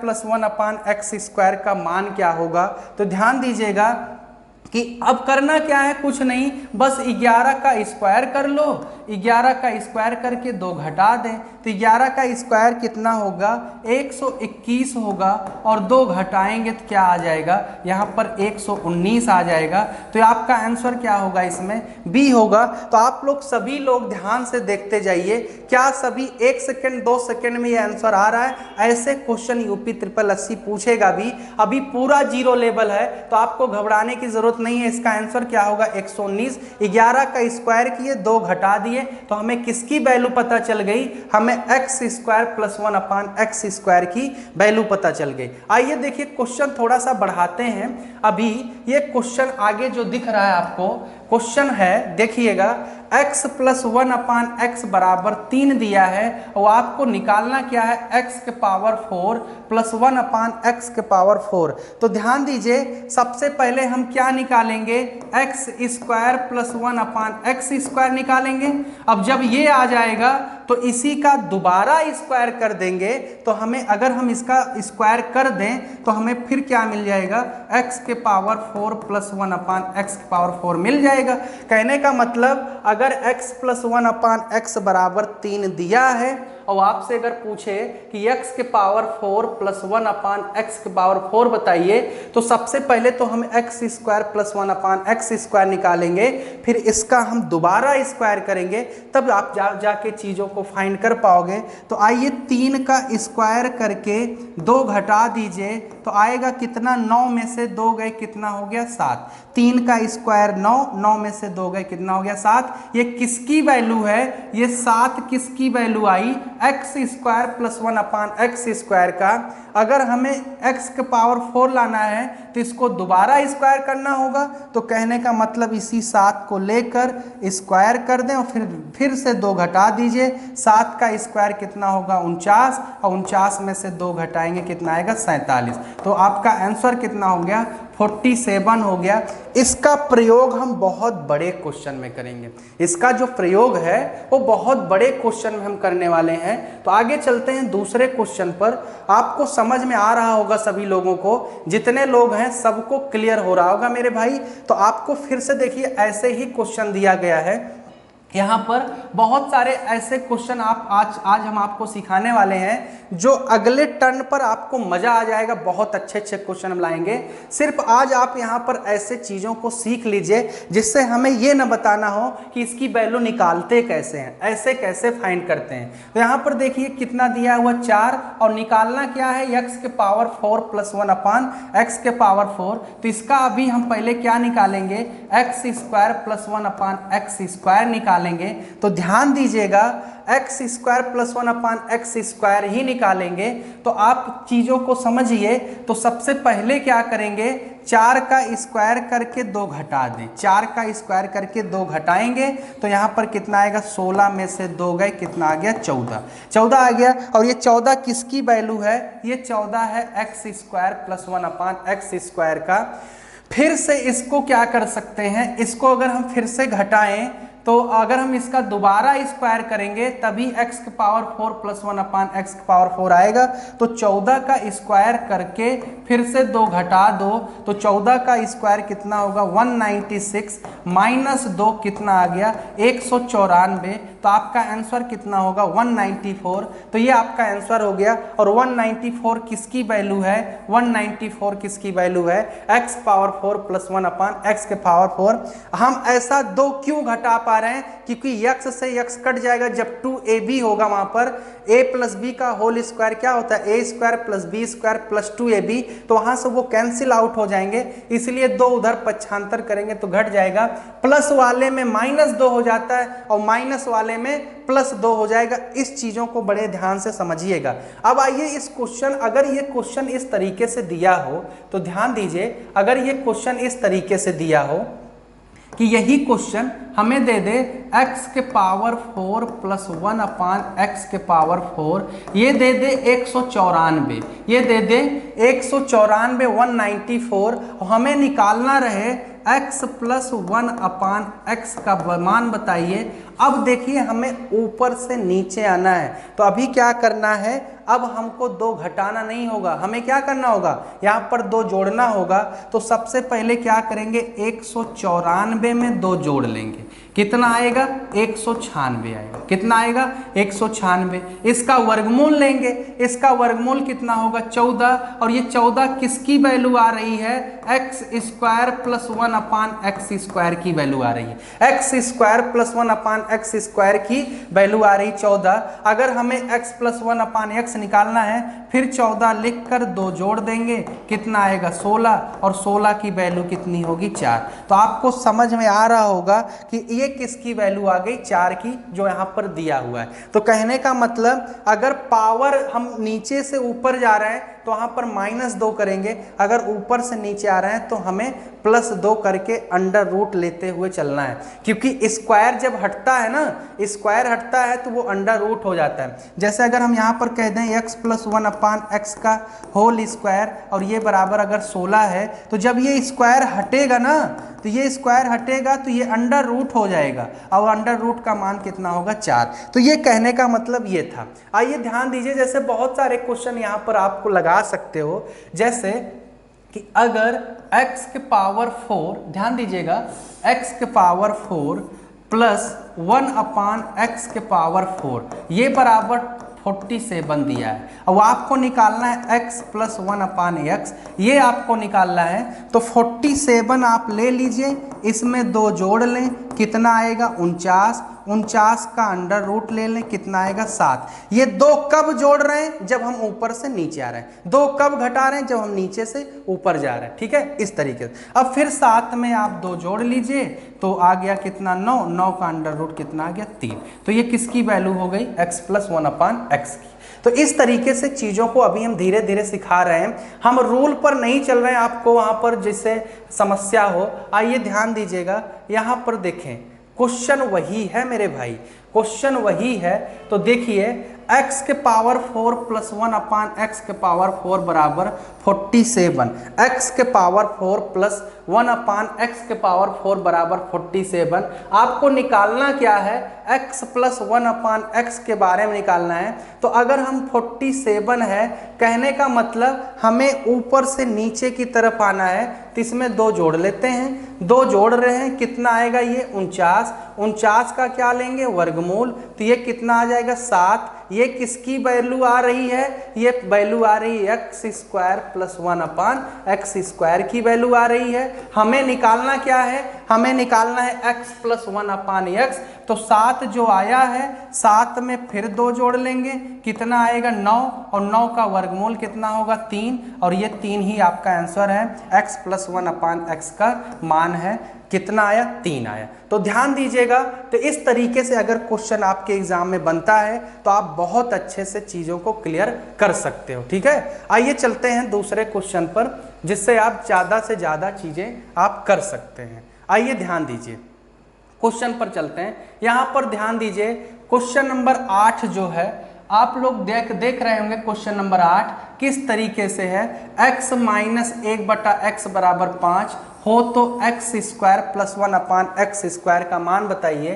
+ 1/x² का मान क्या होगा। तो ध्यान दीजिएगा, कि अब करना क्या है, कुछ नहीं, बस 11 का स्क्वायर कर लो, 11 का स्क्वायर करके 2 घटा दें, तो 11 का स्क्वायर कितना होगा, 121 होगा, और 2 घटाएंगे तो क्या आ जाएगा, यहाँ पर 119 आ जाएगा। तो आपका आंसर क्या होगा, इसमें बी होगा। तो आप लोग सभी लोग ध्यान से देखते जाइए, क्या सभी 1 सेकेंड 2 सेकेंड में ये आंसर आ रहा है। ऐसे क्वेश्चन यूपी 8080 पूछेगा भी, अभी पूरा जीरो लेवल है, तो आपको घबराने की जरूरत नहीं है। इसका आंसर क्या होगा, 119। 11 का स्क्वायर किए, 2 घटा दिए, तो हमें किसकी वैल्यू पता चल गई, हमें x square plus 1 upon x square की वैल्यू पता चल गई। आइए देखिए क्वेश्चन थोड़ा सा बढ़ाते हैं। अभी ये क्वेश्चन आगे जो दिख रहा है आपको, क्वेश्चन है, देखिएगा, x प्लस 1 अपान एक्स बराबर 3 दिया है, और आपको निकालना क्या है, x के पावर 4 प्लस 1 अपान एक्स के पावर 4। तो ध्यान दीजिए, सबसे पहले हम क्या निकालेंगे, x square plus 1 upon x square निकालेंगे। अब जब ये आ जाएगा तो इसी का दोबारा स्क्वायर कर देंगे, तो हमें, अगर हम इसका स्क्वायर कर दें तो हमें फिर क्या मिल जाएगा, x के पावर 4 प्लस 1 अपान एक्स के पावर 4 मिल जाएगा। कहने का मतलब, अगर x प्लस 1 अपान एक्स बराबर 3 दिया है, और आपसे अगर पूछे कि x के पावर 4 प्लस 1 अपान एक्स के पावर 4 बताइए, तो सबसे पहले तो हम x square plus 1 upon x square निकालेंगे, फिर इसका हम दोबारा स्क्वायर करेंगे, तब आप जाके चीज़ों को फाइंड कर पाओगे। तो आइए 3 का स्क्वायर करके 2 घटा दीजिए, तो आएगा कितना, 9 में से 2 गए कितना हो गया, 7। 3 का स्क्वायर 9, 9 में से 2 गए कितना हो गया, 7। ये किसकी वैल्यू है, ये 7 किसकी वैल्यू आई, x square plus 1 upon x square का। अगर हमें एक्स के पावर 4 लाना है तो इसको दोबारा स्क्वायर करना होगा, तो कहने का मतलब इसी 7 को लेकर स्क्वायर कर दें, और फिर से 2 घटा दीजिए। 7 का स्क्वायर कितना होगा, 49, और 49 में से 2 घटाएंगे कितना आएगा, 47। तो आपका आंसर कितना हो गया, 47 हो गया। इसका प्रयोग हम बहुत बड़े क्वेश्चन में करेंगे, इसका जो प्रयोग है वो बहुत बड़े क्वेश्चन में हम करने वाले हैं। तो आगे चलते हैं दूसरे क्वेश्चन पर। आपको समझ में आ रहा होगा, सभी लोगों को, जितने लोग हैं सबको क्लियर हो रहा होगा मेरे भाई। तो आपको फिर से देखिए, ऐसे ही क्वेश्चन दिया गया है, यहाँ पर बहुत सारे ऐसे क्वेश्चन आज हम आपको सिखाने वाले हैं, जो अगले टर्न पर आपको मजा आ जाएगा। बहुत अच्छे अच्छे क्वेश्चन हम लाएंगे। सिर्फ आज आप यहाँ पर ऐसे चीज़ों को सीख लीजिए जिससे हमें ये न बताना हो कि इसकी वैल्यू निकालते कैसे हैं, ऐसे कैसे फाइंड करते हैं। तो यहाँ पर देखिए कितना दिया हुआ, 4, और निकालना क्या है, एक्स के पावर 4 प्लस 1 अपान एक्स के पावर 4। तो इसका अभी हम पहले क्या निकालेंगे, x square plus 1 upon x square निकालेंगे। तो ध्यान दीजिएगा, x square plus 1 upon x square ही निकालेंगे। तो आप चीजों को समझिए। तो सबसे पहले क्या करेंगे, 4 का स्क्वायर करके 2 घटा दें। 4 का स्क्वायर करके 2 घटाएंगे तो यहाँ पर कितना आएगा, 16 में से 2 गए कितना आ गया, 14। 14 आ गया। और ये 14 किसकी वैल्यू है, ये 14 है x square plus 1 upon x square का। फिर से इसको क्या कर सकते हैं, इसको अगर हम फिर से घटाएं, तो अगर हम इसका दोबारा स्क्वायर करेंगे तभी x के पावर 4 प्लस 1 अपान एक्स के पावर 4 आएगा। तो 14 का स्क्वायर करके फिर से 2 घटा दो, तो 14 का स्क्वायर कितना होगा, 196 माइनस 2 कितना आ गया, 194। तो आपका आंसर कितना होगा, 194। तो ये आपका आंसर हो गया। और 194 किसकी वैल्यू है, 194 किसकी वैल्यू है, x power 4 plus 1 upon x के पावर 4। हम ऐसा 2 क्यों घटा पा रहे हैं, क्योंकि x से x कट जाएगा। जब 2ab होगा वहां पर a प्लस बी का होल स्क्वायर क्या होता है, a square plus B square plus 2ab, तो वहां से वो कैंसिल आउट हो जाएंगे। इसलिए 2 उधर पक्षांतर करेंगे तो घट जाएगा। प्लस वाले में -2 हो जाता है और माइनस वाले में +2 हो जाएगा। इस चीजों को बड़े ध्यान से समझिएगा। अब आइए इस क्वेश्चन, अगर ये क्वेश्चन इस तरीके से दिया हो तो ध्यान दीजिए, अगर ये क्वेश्चन इस तरीके से दिया हो कि यही क्वेश्चन हमें दे दे x के पावर 4 प्लस 1 अपान एक्स के पावर 4, ये दे दे 194, ये दे दे 194, 194, हमें निकालना रहे x प्लस 1 अपान एक्स का मान बताइए। अब देखिए हमें ऊपर से नीचे आना है, तो अभी क्या करना है, अब हमको 2 घटाना नहीं होगा, हमें क्या करना होगा, यहाँ पर 2 जोड़ना होगा। तो सबसे पहले क्या करेंगे, 194 में 2 जोड़ लेंगे, कितना आएगा, 196 आएगा। कितना आएगा, 196। इसका वर्गमूल लेंगे, इसका वर्गमूल कितना होगा, 14। और ये 14 किसकी वैल्यू आ रही है, x square plus 1 upon x square की वैल्यू आ रही है। X square plus 1 upon x square की वैल्यू आ रही 14। अगर हमें एक्स प्लस 1 अपान एक्स निकालना है, फिर 14 लिखकर 2 जोड़ देंगे, कितना आएगा, 16। और 16 की वैल्यू कितनी होगी, 4। तो आपको समझ में आ रहा होगा कि ये किसकी वैल्यू आ गई, 4 की, जो यहाँ पर दिया हुआ है। तो कहने का मतलब अगर पावर हम नीचे से ऊपर जा रहे हैं तो वहाँ पर -2 करेंगे, अगर ऊपर से नीचे आ रहे हैं तो हमें +2 करके अंडर रूट लेते हुए चलना है, क्योंकि स्क्वायर जब हटता है ना, स्क्वायर हटता है तो वो अंडर रूट हो जाता है। जैसे अगर हम यहाँ पर कह दें x + 1 अपान x का होल स्क्वायर, और ये बराबर अगर 16 है, तो जब ये स्क्वायर हटेगा ना, तो ये स्क्वायर हटेगा तो ये अंडर रूट हो जाएगा, और अंडर रूट का मान कितना होगा, 4। तो ये कहने का मतलब ये था। आइए ध्यान दीजिए, जैसे बहुत सारे क्वेश्चन यहाँ पर आपको लगा सकते हो, जैसे कि अगर x के पावर 4, ध्यान दीजिएगा, x के पावर 4 प्लस 1 अपान x के पावर 4 ये बराबर 47 दिया है। अब आपको निकालना है x प्लस 1 अपान x, ये आपको निकालना है। तो 47 आप ले लीजिए, इसमें 2 जोड़ लें, कितना आएगा, 49। 49 का अंडर रूट ले लें, कितना आएगा, 7। ये 2 कब जोड़ रहे हैं, जब हम ऊपर से नीचे आ रहे हैं। 2 कब घटा रहे हैं, जब हम नीचे से ऊपर जा रहे हैं। ठीक है, इस तरीके से। अब फिर 7 में आप 2 जोड़ लीजिए, तो आ गया कितना, 9। 9 का अंडर रूट कितना आ गया, 3। तो ये किसकी वैल्यू हो गई, x प्लस 1 अपान x की। तो इस तरीके से चीज़ों को अभी हम धीरे धीरे सिखा रहे हैं, हम रूल पर नहीं चल रहे हैं, आपको वहाँ पर जिससे समस्या हो। आइए ध्यान दीजिएगा, यहाँ पर देखें, क्वेश्चन वही है मेरे भाई, क्वेश्चन वही है। तो देखिए, x के पावर 4 प्लस 1 अपान x के पावर 4 बराबर 47। x के पावर 4 प्लस 1 अपान x के पावर 4 बराबर 47। आपको निकालना क्या है, x प्लस 1 अपान x के बारे में निकालना है। तो अगर हम 47 है, कहने का मतलब हमें ऊपर से नीचे की तरफ आना है, तो इसमें 2 जोड़ लेते हैं। 2 जोड़ रहे हैं, कितना आएगा, ये 49। 49 का क्या लेंगे, वर्गमूल, तो ये कितना आ जाएगा, 7। ये किसकी वैल्यू आ रही है, ये वैल्यू आ रही है x square plus 1 upon x square की वैल्यू आ रही है। हमें निकालना क्या है, हमें निकालना है x प्लस 1 अपान एक्स। तो 7 जो आया है, 7 में फिर 2 जोड़ लेंगे, कितना आएगा, 9। और 9 का वर्गमूल कितना होगा, 3। और ये 3 ही आपका आंसर है, x प्लस 1 अपान एक्स का मान है, कितना आया, 3 आया। तो ध्यान दीजिएगा, तो इस तरीके से अगर क्वेश्चन आपके एग्जाम में बनता है तो आप बहुत अच्छे से चीज़ों को क्लियर कर सकते हो। ठीक है, आइए चलते हैं दूसरे क्वेश्चन पर, जिससे आप ज़्यादा से ज़्यादा चीज़ें आप कर सकते हैं। आइए ध्यान दीजिए, क्वेश्चन पर चलते हैं। यहाँ पर ध्यान दीजिए, क्वेश्चन नंबर 8 जो है, आप लोग देख रहे होंगे। क्वेश्चन नंबर 8 किस तरीके से है, x माइनस 1/x बराबर 5 हो तो x square plus 1 upon x square का मान बताइए।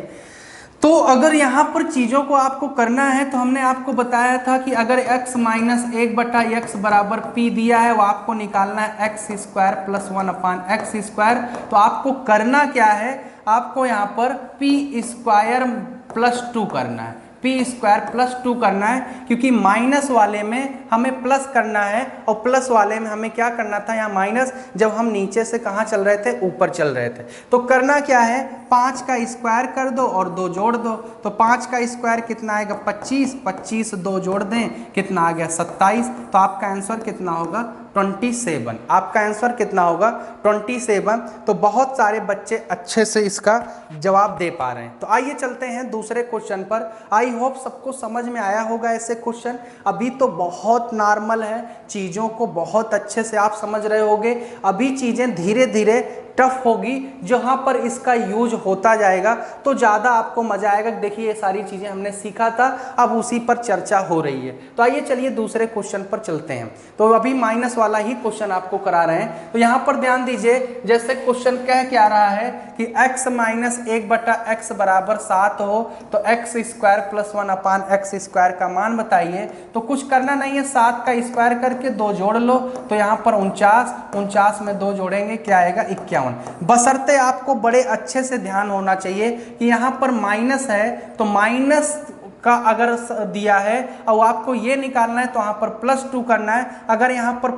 तो अगर यहाँ पर चीज़ों को आपको करना है, तो हमने आपको बताया था कि अगर x माइनस 1/x बराबर p दिया है, वो आपको निकालना है x square plus 1 upon x square. तो आपको करना क्या है, आपको यहाँ पर p स्क्वायर प्लस 2 करना है, p स्क्वायर प्लस 2 करना है, क्योंकि माइनस वाले में हमें प्लस करना है और प्लस वाले में हमें क्या करना था, यहाँ माइनस, जब हम नीचे से कहाँ चल रहे थे, ऊपर चल रहे थे। तो करना क्या है, 5 का स्क्वायर कर दो और 2 जोड़ दो। तो 5 का स्क्वायर कितना आएगा, 25। 25 2 जोड़ दें, कितना आ गया, 27। तो आपका आंसर कितना होगा, 27। आपका आंसर कितना होगा, 27। तो बहुत सारे बच्चे अच्छे से इसका जवाब दे पा रहे हैं। तो आइए चलते हैं दूसरे क्वेश्चन पर। आई होप सबको समझ में आया होगा ऐसे क्वेश्चन। अभी तो बहुत नॉर्मल है, चीज़ों को बहुत अच्छे से आप समझ रहे होगे। अभी चीज़ें धीरे धीरे टफ होगी, जहाँ पर इसका यूज होता जाएगा तो ज़्यादा आपको मजा आएगा। देखिए ये सारी चीज़ें हमने सीखा था, अब उसी पर चर्चा हो रही है। तो आइए चलिए दूसरे क्वेश्चन पर चलते हैं। तो अभी माइनस वाला ही क्वेश्चन आपको करा रहे हैं। तो यहाँ पर ध्यान दीजिए, जैसे क्वेश्चन कह क्या रहा है कि x माइनस 1/x बराबर 7 हो तो x स्क्वायर प्लस 1/x² का मान बताइए। तो कुछ करना नहीं है, 7 का स्क्वायर करके 2 जोड़ लो, तो यहाँ पर 49 में 2 जोड़ेंगे क्या आएगा 51। बशर्ते आपको बड़े अच्छे से ध्यान होना चाहिए कि यहाँ पर माइनस है, तो माइनस का अगर दिया है और आपको ये निकालना है तो यहाँ पर +2 करना है। अगर यहाँ पर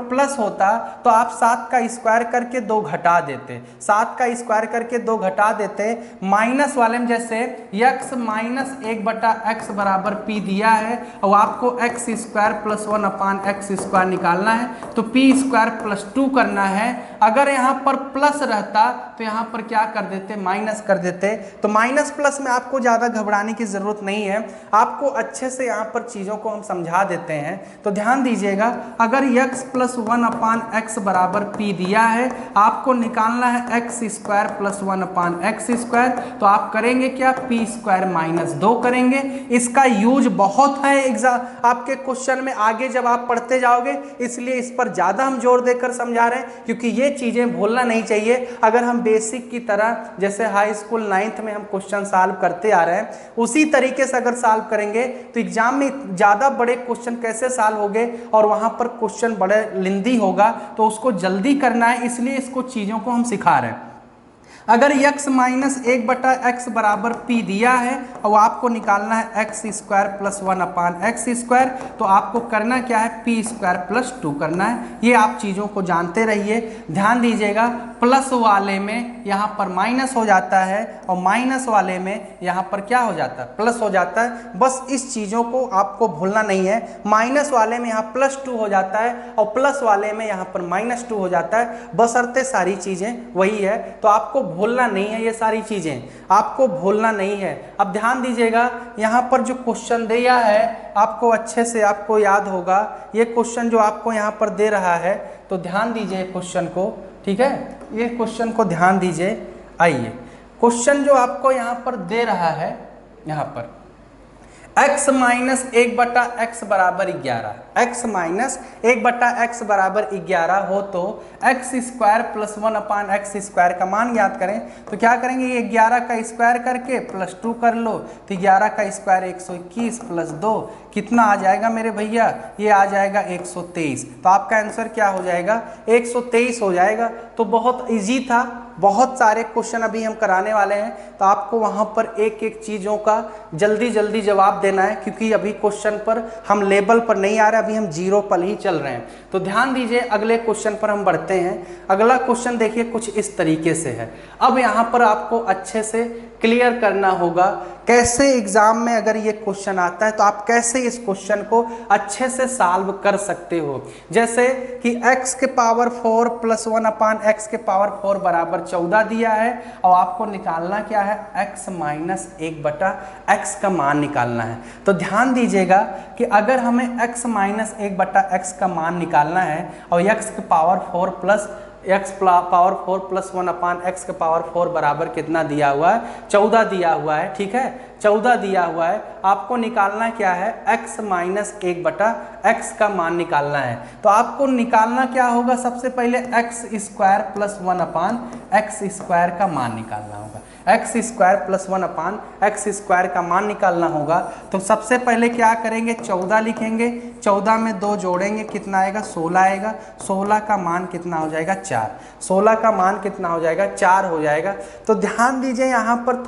प्लस होता तो आप 7 का स्क्वायर करके 2 घटा देते, 7 का स्क्वायर करके 2 घटा देते। माइनस वाले में जैसे x माइनस 1/x बराबर p दिया है और आपको x स्क्वायर प्लस 1/x² निकालना है, तो p स्क्वायर प्लस 2 करना है। अगर यहाँ पर प्लस रहता तो यहाँ पर क्या कर देते, माइनस कर देते। तो माइनस प्लस में आपको ज़्यादा घबराने की ज़रूरत नहीं है, आपको अच्छे से यहाँ पर चीज़ों को हम समझा देते हैं। तो ध्यान दीजिएगा, अगर x प्लस 1/x बराबर p दिया है, आपको निकालना है x स्क्वायर प्लस 1/x², तो आप करेंगे क्या, p स्क्वायर माइनस 2 करेंगे। इसका यूज बहुत है एग्जाम आपके क्वेश्चन में आगे जब आप पढ़ते जाओगे, इसलिए इस पर ज़्यादा हम जोर देकर समझा रहे हैं, क्योंकि ये चीज़ें भूलना नहीं चाहिए। अगर हम बेसिक की तरह जैसे हाई स्कूल 9th में हम क्वेश्चन सॉल्व करते आ रहे हैं, उसी तरीके से अगर सॉल्व करेंगे तो एग्जाम में ज़्यादा बड़े क्वेश्चन कैसे सॉल्व होंगे और वहाँ पर क्वेश्चन बड़े लेंथी होगा, तो उसको जल्दी करना है, इसलिए इसको चीज़ों को हम सिखा रहे हैं। अगर x माइनस 1/x बराबर p दिया है और आपको निकालना है x स्क्वायर प्लस 1/x², तो आपको करना क्या है, p स्क्वायर प्लस 2 करना है। ये आप चीज़ों को जानते रहिए। ध्यान दीजिएगा, प्लस वाले में यहाँ पर माइनस हो जाता है और माइनस वाले में यहाँ पर क्या हो जाता है, प्लस हो जाता है। बस इस चीज़ों को आपको भूलना नहीं है। माइनस वाले में यहाँ +2 हो जाता है और प्लस वाले में यहाँ पर -2 हो जाता है, बशर्ते सारी चीज़ें वही है। तो आपको भूलना नहीं है, ये सारी चीज़ें आपको भूलना नहीं है। अब ध्यान दीजिएगा, यहाँ पर जो क्वेश्चन दिया है आपको अच्छे से आपको याद होगा। ये क्वेश्चन जो आपको यहाँ पर दे रहा है, तो ध्यान दीजिए क्वेश्चन को, ठीक है, ये क्वेश्चन को ध्यान दीजिए। आइए, क्वेश्चन जो आपको यहाँ पर दे रहा है, यहाँ पर x माइनस 1/x बराबर 11, x माइनस 1/x बराबर 11 हो तो x स्क्वायर प्लस 1/x² का मान ज्ञात करें। तो क्या करेंगे, ये 11 का स्क्वायर करके +2 कर लो, तो 11 का स्क्वायर 121 प्लस 2 कितना आ जाएगा मेरे भैया, ये आ जाएगा 123। तो आपका आंसर क्या हो जाएगा, 123 हो जाएगा। तो बहुत इजी था, बहुत सारे क्वेश्चन अभी हम कराने वाले हैं, तो आपको वहाँ पर एक एक चीज़ों का जल्दी जल्दी जवाब देना है, क्योंकि अभी क्वेश्चन पर हम लेवल पर नहीं आ रहे, अभी हम 0 पर ही चल रहे हैं। तो ध्यान दीजिए, अगले क्वेश्चन पर हम बढ़ते हैं। अगला क्वेश्चन देखिए कुछ इस तरीके से है। अब यहाँ पर आपको अच्छे से क्लियर करना होगा कैसे एग्जाम में अगर ये क्वेश्चन आता है तो आप कैसे इस क्वेश्चन को अच्छे से सॉल्व कर सकते हो। जैसे कि x के पावर 4 प्लस 1/x⁴ बराबर 14 दिया है और आपको निकालना क्या है, x माइनस 1/x का मान निकालना है। तो ध्यान दीजिएगा कि अगर हमें x माइनस 1/x का मान निकालना है और x के पावर 4 प्लस 1/x⁴ बराबर कितना दिया हुआ है, 14 दिया हुआ है, ठीक है, 14 दिया हुआ है। आपको निकालना क्या है, x माइनस 1/x का मान निकालना है। तो आपको निकालना क्या होगा, सबसे पहले x स्क्वायर प्लस 1/x² का मान निकालना होगा। x स्क्वायर प्लस 1/x² का मान निकालना होगा। तो सबसे पहले क्या करेंगे, 14 लिखेंगे, 14 में 2 जोड़ेंगे, कितना आएगा, 16 आएगा। 16 का मान कितना हो जाएगा, 4। 16 का मान कितना हो जाएगा, 4 हो जाएगा। तो ध्यान दीजिए, यहाँ पर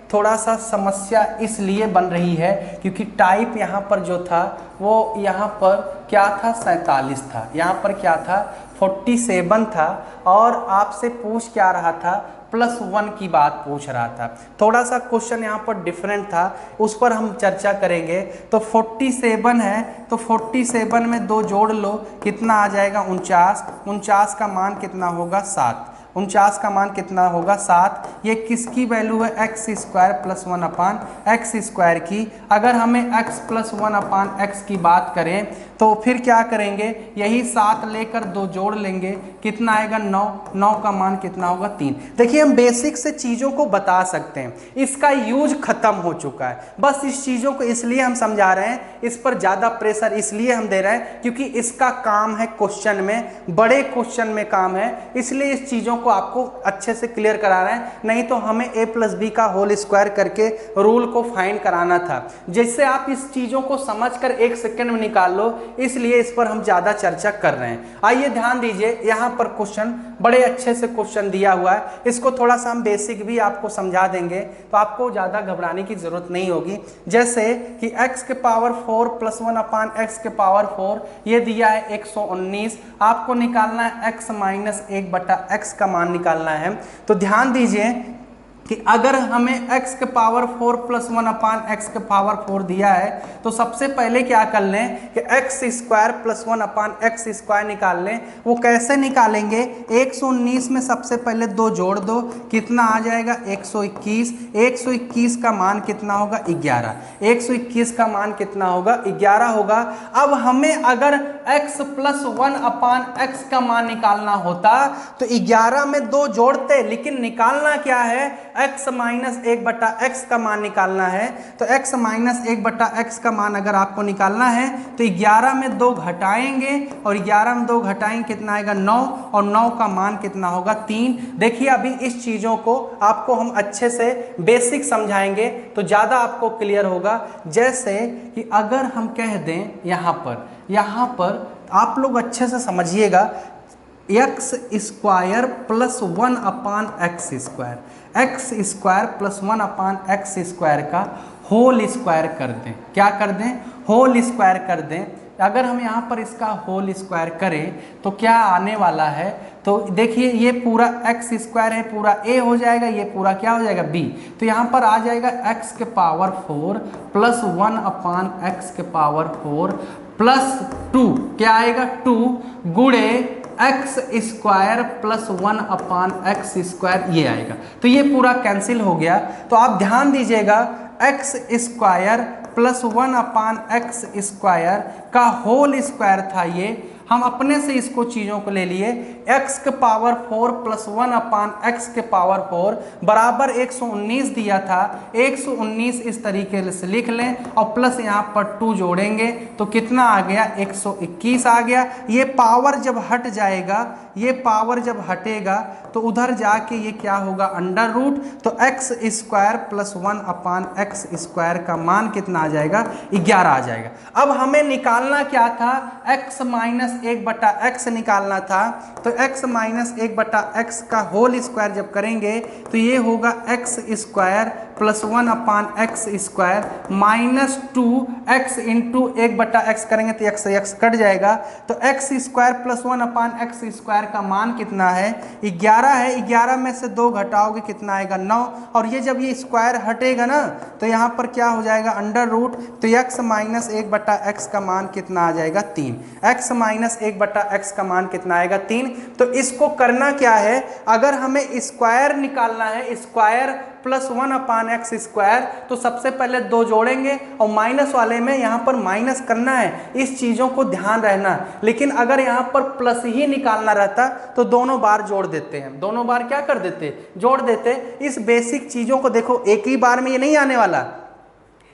थोड़ा सा समस्या इसलिए बन रही है क्योंकि टाइप यहाँ पर जो था वो यहाँ पर क्या था, 47 था, यहाँ पर क्या था, 47 था। और आपसे पूछ क्या रहा था, +1 की बात पूछ रहा था। थोड़ा सा क्वेश्चन यहाँ पर डिफरेंट था, उस पर हम चर्चा करेंगे। तो 47 है, तो 47 में 2 जोड़ लो, कितना आ जाएगा 49। 49 का मान कितना होगा 7। 49 का मान कितना होगा 7। ये किसकी वैल्यू है, x square plus 1 upon x square की। अगर हमें x प्लस 1 अपान एक्स की बात करें तो फिर क्या करेंगे, यही 7 लेकर 2 जोड़ लेंगे, कितना आएगा 9। 9 का मान कितना होगा 3। देखिए हम बेसिक से चीज़ों को बता सकते हैं, इसका यूज खत्म हो चुका है। बस इस चीज़ों को इसलिए हम समझा रहे हैं, इस पर ज़्यादा प्रेशर इसलिए हम दे रहे हैं क्योंकि इसका काम है क्वेश्चन में, बड़े क्वेश्चन में काम है, इसलिए इस चीज़ों को आपको अच्छे से क्लियर करा रहे हैं। नहीं तो हमें a प्लस बी का होल स्क्वायर करके रूल को फाइंड कराना था, जिससे आप इस चीज़ों को समझकर 1 सेकंड में निकाल लो, इसलिए इस पर हम ज़्यादा चर्चा कर रहे हैं। आइए ध्यान दीजिए, यहाँ पर क्वेश्चन बड़े अच्छे से क्वेश्चन दिया हुआ है, इसको थोड़ा सा हम बेसिक भी आपको समझा देंगे तो आपको ज़्यादा घबराने की ज़रूरत नहीं होगी। जैसे कि x के पावर 4 प्लस 1 अपान एक्स के पावर 4, ये दिया है 119। आपको निकालना है x माइनस 1/x का मान निकालना है। तो ध्यान दीजिए कि अगर हमें x के पावर 4 प्लस 1 अपान एक्स के पावर 4 दिया है तो सबसे पहले क्या कर लें कि x square plus 1 upon x square निकाल लें। वो कैसे निकालेंगे, 119 में सबसे पहले 2 जोड़ दो, कितना आ जाएगा 121। 121 का मान कितना होगा 11। 121 का मान कितना होगा 11 होगा। अब हमें अगर x प्लस 1 अपान एक्स का मान निकालना होता तो 11 में 2 जोड़ते, लेकिन निकालना क्या है, x माइनस 1/x का मान निकालना है। तो x माइनस 1/x का मान अगर आपको निकालना है तो 11 में 2 घटाएंगे और 11 में 2 घटाएंगे कितना आएगा 9, और 9 का मान कितना होगा 3। देखिए अभी इस चीज़ों को आपको हम अच्छे से बेसिक समझाएंगे तो ज़्यादा आपको क्लियर होगा। जैसे कि अगर हम कह दें यहाँ पर आप लोग अच्छे से समझिएगा, x square plus 1 upon x square, x square plus 1 upon x square का होल स्क्वायर कर दें। क्या कर दें, होल स्क्वायर कर दें। अगर हम यहाँ पर इसका होल स्क्वायर करें तो क्या आने वाला है, तो देखिए ये पूरा एक्स स्क्वायर है, पूरा a हो जाएगा, ये पूरा क्या हो जाएगा b। तो यहाँ पर आ जाएगा x के पावर 4 प्लस 1 अपान एक्स के पावर 4 प्लस 2, क्या आएगा 2 गुणे x square plus 1 upon x square, ये आएगा। तो ये पूरा कैंसिल हो गया। तो आप ध्यान दीजिएगा, x square plus 1 upon x square का होल स्क्वायर था ये, हम अपने से इसको चीज़ों को ले लिए, x के पावर 4 प्लस 1 अपान एक्स के पावर 4 बराबर 119 दिया था। 119 इस तरीके से लिख लें और प्लस यहाँ पर 2 जोड़ेंगे तो कितना आ गया 121 आ गया। ये पावर जब हट जाएगा, ये पावर जब हटेगा तो उधर जाके ये क्या होगा अंडर रूट, तो x square plus 1 upon x square का मान कितना आ जाएगा 11 आ जाएगा। अब हमें निकालना क्या था, x माइनस 1/x निकालना था। तो x माइनस 1/x का होल स्क्वायर जब करेंगे तो ये होगा x square plus 1 upon x square minus 2x into 1/x करेंगे तो x कट जाएगा। तो x square plus 1 upon x square का मान कितना है 11 है। 11 में से 2 घटाओगे कितना आएगा 9, और ये जब ये स्क्वायर हटेगा ना तो यहाँ पर क्या हो जाएगा अंडर रूट, तो x माइनस 1/x का मान कितना आ जाएगा 3। x माइनस 1/x का मान कितना आएगा 3। तो इसको करना क्या है, अगर हमें स्क्वायर निकालना है, square plus 1 upon x square, तो सबसे पहले 2 जोड़ेंगे और माइनस वाले में यहाँ पर माइनस करना है, इस चीज़ों को ध्यान रहना। लेकिन अगर यहाँ पर प्लस ही निकालना रहता तो दोनों बार जोड़ देते हैं, दोनों बार क्या कर देते जोड़ देते। इस बेसिक चीज़ों को देखो, एक ही बार में ये नहीं आने वाला,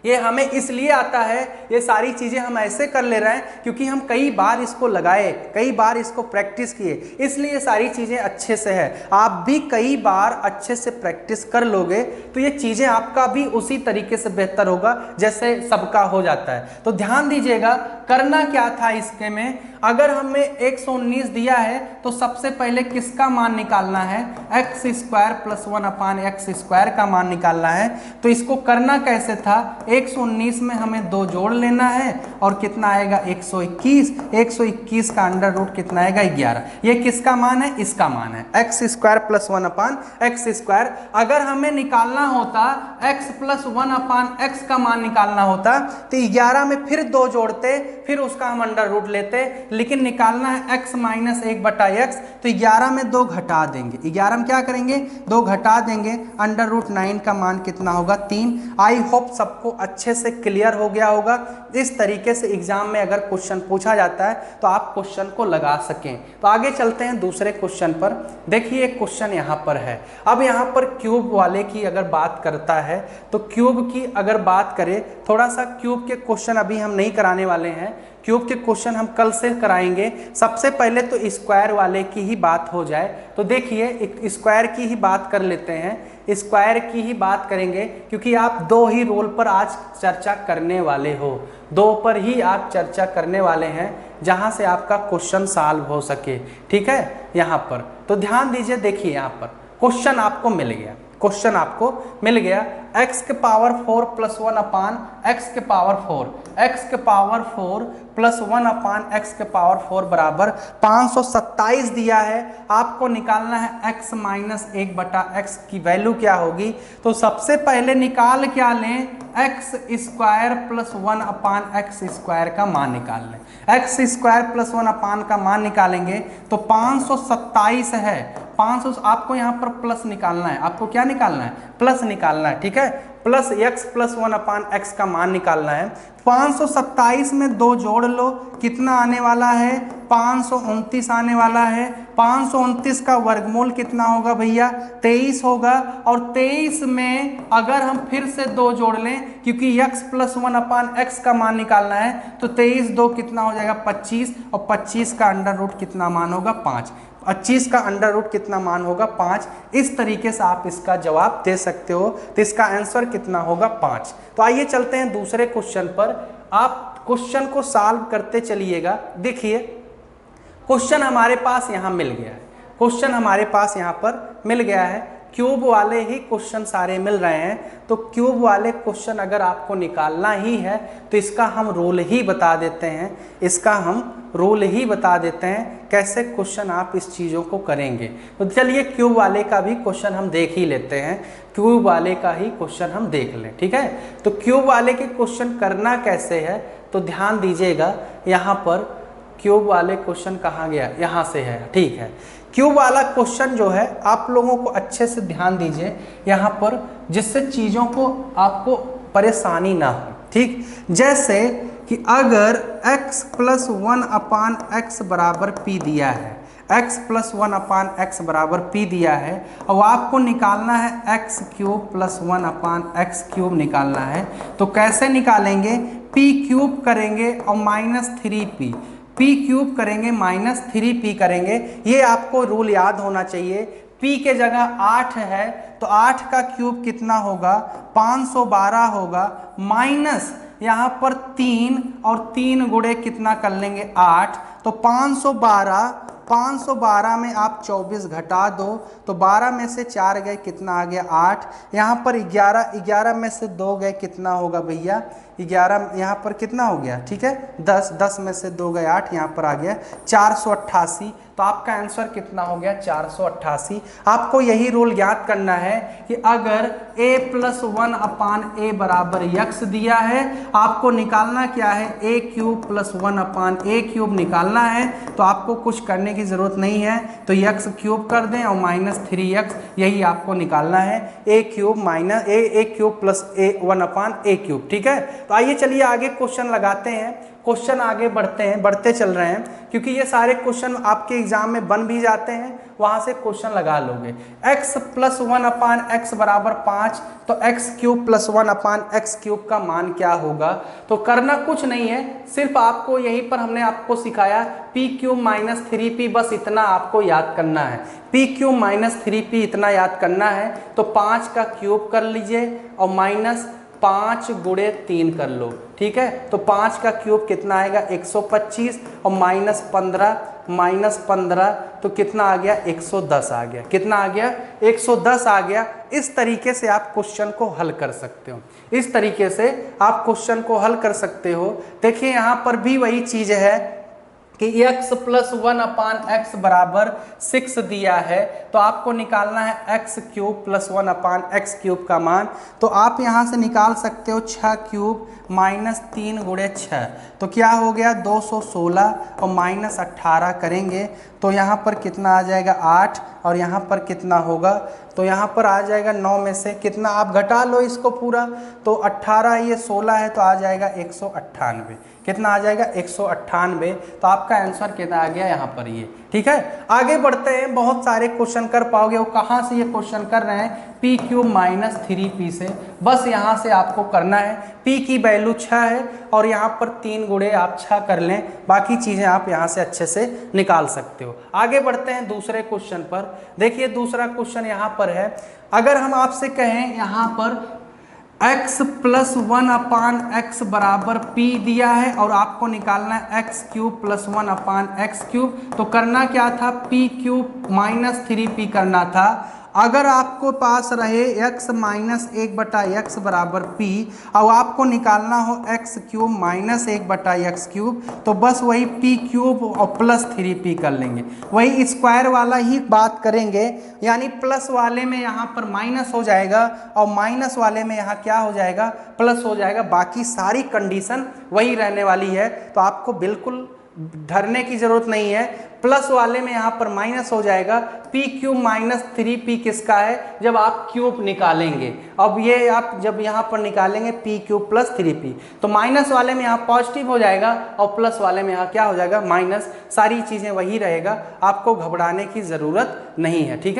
ये हमें इसलिए आता है, ये सारी चीज़ें हम ऐसे कर ले रहे हैं क्योंकि हम कई बार इसको लगाए, कई बार इसको प्रैक्टिस किए, इसलिए ये सारी चीज़ें अच्छे से है। आप भी कई बार अच्छे से प्रैक्टिस कर लोगे तो ये चीज़ें आपका भी उसी तरीके से बेहतर होगा जैसे सबका हो जाता है। तो ध्यान दीजिएगा, करना क्या था इसके में, अगर हमें 119 दिया है तो सबसे पहले किसका मान निकालना है, x square plus 1 upon x square का मान निकालना है। तो इसको करना कैसे था, 119 में हमें 2 जोड़ लेना है और कितना आएगा 121। 121 का अंडर रूट कितना आएगा 11। ये किसका मान है? इसका मान है x square plus 1 upon x square. अगर हमें निकालना होता x प्लस 1 अपान एक्स का मान निकालना होता तो 11 में फिर 2 जोड़ते, फिर उसका हम अंडर रूट लेते, लेकिन निकालना है x माइनस 1/x, तो 11 में 2 घटा देंगे। 11 में क्या करेंगे? 2 घटा देंगे। अंडर रूट 9 का मान कितना होगा? 3। आई होप सबको अच्छे से क्लियर हो गया होगा। इस तरीके से एग्जाम में अगर क्वेश्चन पूछा जाता है तो आप क्वेश्चन को लगा सकें। तो आगे चलते हैं दूसरे क्वेश्चन पर। देखिए एक क्वेश्चन यहाँ पर है। अब यहाँ पर क्यूब वाले की अगर बात करता है तो क्यूब की अगर बात करें, थोड़ा सा क्यूब के क्वेश्चन अभी हम नहीं कराने वाले हैं, क्यूब के क्वेश्चन हम कल से कराएंगे। सबसे पहले तो स्क्वायर वाले की ही बात हो जाए। तो देखिए एक स्क्वायर की ही बात कर लेते हैं, स्क्वायर की ही बात करेंगे क्योंकि आप 2 ही रोल पर आज चर्चा करने वाले हो, 2 पर ही आप चर्चा करने वाले हैं जहां से आपका क्वेश्चन सॉल्व हो सके। ठीक है, यहाँ पर तो ध्यान दीजिए। देखिए यहाँ पर क्वेश्चन आपको मिल गया, क्वेश्चन आपको मिल गया x के पावर 4 प्लस 1 अपान एक्स के पावर 4, x के पावर 4 प्लस 1 अपान एक्स के पावर 4 बराबर 527 दिया है। आपको निकालना है x माइनस 1/x की वैल्यू क्या होगी। तो सबसे पहले निकाल क्या लें? X square plus 1 upon x square का मान निकाल लें। एक्स स्क्वायर प्लस 1 अपान का मान निकालेंगे तो 527 है। 500 आपको यहाँ पर प्लस निकालना है। आपको क्या निकालना है? प्लस निकालना है। ठीक है, plus x plus 1 upon x का मान निकालना है। 527 में 2 जोड़ लो, कितना आने वाला है? 529 आने वाला है। 529 का वर्गमूल कितना होगा भैया? 23 होगा। और 23 में अगर हम फिर से 2 जोड़ लें, क्योंकि x प्लस 1 अपान एक्स का मान निकालना है, तो 23 2 कितना हो जाएगा? 25। और 25 का अंडर रूट कितना मान होगा? 5। 25 का अंडर रूट कितना मान होगा? 5। इस तरीके से आप इसका जवाब दे सकते हो। तो इसका आंसर कितना होगा? 5। तो आइए चलते हैं दूसरे क्वेश्चन पर। आप क्वेश्चन को सॉल्व करते चलिएगा। देखिए क्वेश्चन हमारे पास यहाँ मिल गया है, क्वेश्चन हमारे पास यहाँ पर मिल गया है। क्यूब वाले ही क्वेश्चन सारे मिल रहे हैं। तो क्यूब वाले क्वेश्चन अगर आपको निकालना ही है तो इसका हम रूल ही बता देते हैं, इसका हम रूल ही बता देते हैं कैसे क्वेश्चन आप इस चीज़ों को करेंगे। तो चलिए क्यूब वाले का भी क्वेश्चन हम देख ही लेते हैं, क्यूब वाले का ही क्वेश्चन हम देख लें। ठीक है, तो क्यूब वाले के क्वेश्चन करना कैसे है तो ध्यान दीजिएगा। यहाँ पर क्यूब वाले क्वेश्चन कहाँ गया? यहाँ से है। ठीक है, क्यूब वाला क्वेश्चन जो है आप लोगों को अच्छे से ध्यान दीजिए यहाँ पर, जिससे चीज़ों को आपको परेशानी ना हो। ठीक, जैसे कि अगर x प्लस 1 अपान एक्स बराबर p दिया है, x प्लस 1 अपान एक्स बराबर p दिया है, और आपको निकालना है x cube plus 1 upon x cube निकालना है। तो कैसे निकालेंगे? p क्यूब करेंगे और माइनस 3p, p क्यूब करेंगे माइनस 3p करेंगे। ये आपको रूल याद होना चाहिए। p के जगह 8 है तो 8 का क्यूब कितना होगा? 512 होगा, माइनस यहाँ पर 3 और 3 गुणे कितना कर लेंगे? 8। तो 512 में आप 24 घटा दो तो 12 में से 4 गए, कितना आ गया? 8। यहाँ पर 11 में से 2 गए, कितना होगा भैया? 11। यहाँ पर कितना हो गया? ठीक है, 10 में से 2 गए 8, यहाँ पर आ गया 488। तो आपका आंसर कितना हो गया? 488। आपको यही रूल याद करना है कि अगर a प्लस 1 अपान a बराबर x दिया है, आपको निकालना क्या है? a cube plus 1 upon a cube निकालना है। तो आपको कुछ करने की ज़रूरत नहीं है, तो x क्यूब कर दें और माइनस 3x, यही आपको निकालना है। a cube minus a cube plus a 1 upon a cube. ठीक है, तो आइए चलिए आगे क्वेश्चन लगाते हैं। क्वेश्चन आगे बढ़ते चल रहे हैं, क्योंकि ये सारे क्वेश्चन आपके एग्जाम में बन भी जाते हैं, वहां से क्वेश्चन लगा लोगे। x प्लस 1 अपान एक्स बराबर 5, तो x cube plus 1 upon x cube का मान क्या होगा? तो करना कुछ नहीं है, सिर्फ आपको यहीं पर हमने आपको सिखाया p क्यूब माइनस 3p, बस इतना आपको याद करना है। p क्यूब माइनस 3p इतना याद करना है। तो 5 का क्यूब कर लीजिए और माइनस 5 गुणे 3 कर लो, ठीक है। तो 5 का क्यूब कितना आएगा 125 और -15 तो कितना आ गया 110 आ गया। कितना आ गया 110 आ गया। इस तरीके से आप क्वेश्चन को हल कर सकते हो, इस तरीके से आप क्वेश्चन को हल कर सकते हो। देखिए यहाँ पर भी वही चीज है कि x + 1/x बराबर 6 दिया है, तो आपको निकालना है x³ + 1/x³ का मान। तो आप यहाँ से निकाल सकते हो 6³ -3 गुणे 6, तो क्या हो गया 216 और -18 करेंगे तो यहाँ पर कितना आ जाएगा 8 और यहाँ पर कितना होगा तो यहाँ पर आ जाएगा 9 में से कितना आप घटा लो इसको पूरा, तो 18 ये 16 है तो आ जाएगा 198। कितना आ जाएगा 198। तो आपका आंसर कितना आ गया यहाँ पर ये, ठीक है। आगे बढ़ते हैं, बहुत सारे क्वेश्चन कर पाओगे। वो कहाँ से ये क्वेश्चन कर रहे हैं p³ - 3p से। बस यहाँ से आपको करना है, p की वैल्यू 6 है और यहाँ पर 3 गुणे आप 6 कर लें, बाकी चीज़ें आप यहाँ से अच्छे से निकाल सकते हो। आगे बढ़ते हैं दूसरे क्वेश्चन पर। देखिए दूसरा क्वेश्चन यहाँ पर है, अगर हम आपसे कहें यहाँ पर x + 1/x बराबर p दिया है और आपको निकालना है x³ + 1/x³, तो करना क्या था p³ - 3p करना था। अगर आपको पास रहे x - 1/x बराबर p और आपको निकालना हो x³ - 1/x³, तो बस वही p³ और +3p कर लेंगे, वही स्क्वायर वाला ही बात करेंगे। यानी प्लस वाले में यहाँ पर माइनस हो जाएगा और माइनस वाले में यहाँ क्या हो जाएगा प्लस हो जाएगा। बाकी सारी कंडीशन वही रहने वाली है, तो आपको बिल्कुल डरने की जरूरत नहीं है। प्लस वाले में यहाँ पर माइनस हो जाएगा। p³ - 3p किसका है जब आप क्यूब निकालेंगे। अब ये आप जब यहाँ पर निकालेंगे p³ + 3p, तो माइनस वाले में यहाँ पॉजिटिव हो जाएगा और प्लस वाले में यहाँ क्या हो जाएगा माइनस। सारी चीज़ें वही रहेगा, आपको घबराने की ज़रूरत नहीं है, ठीक है।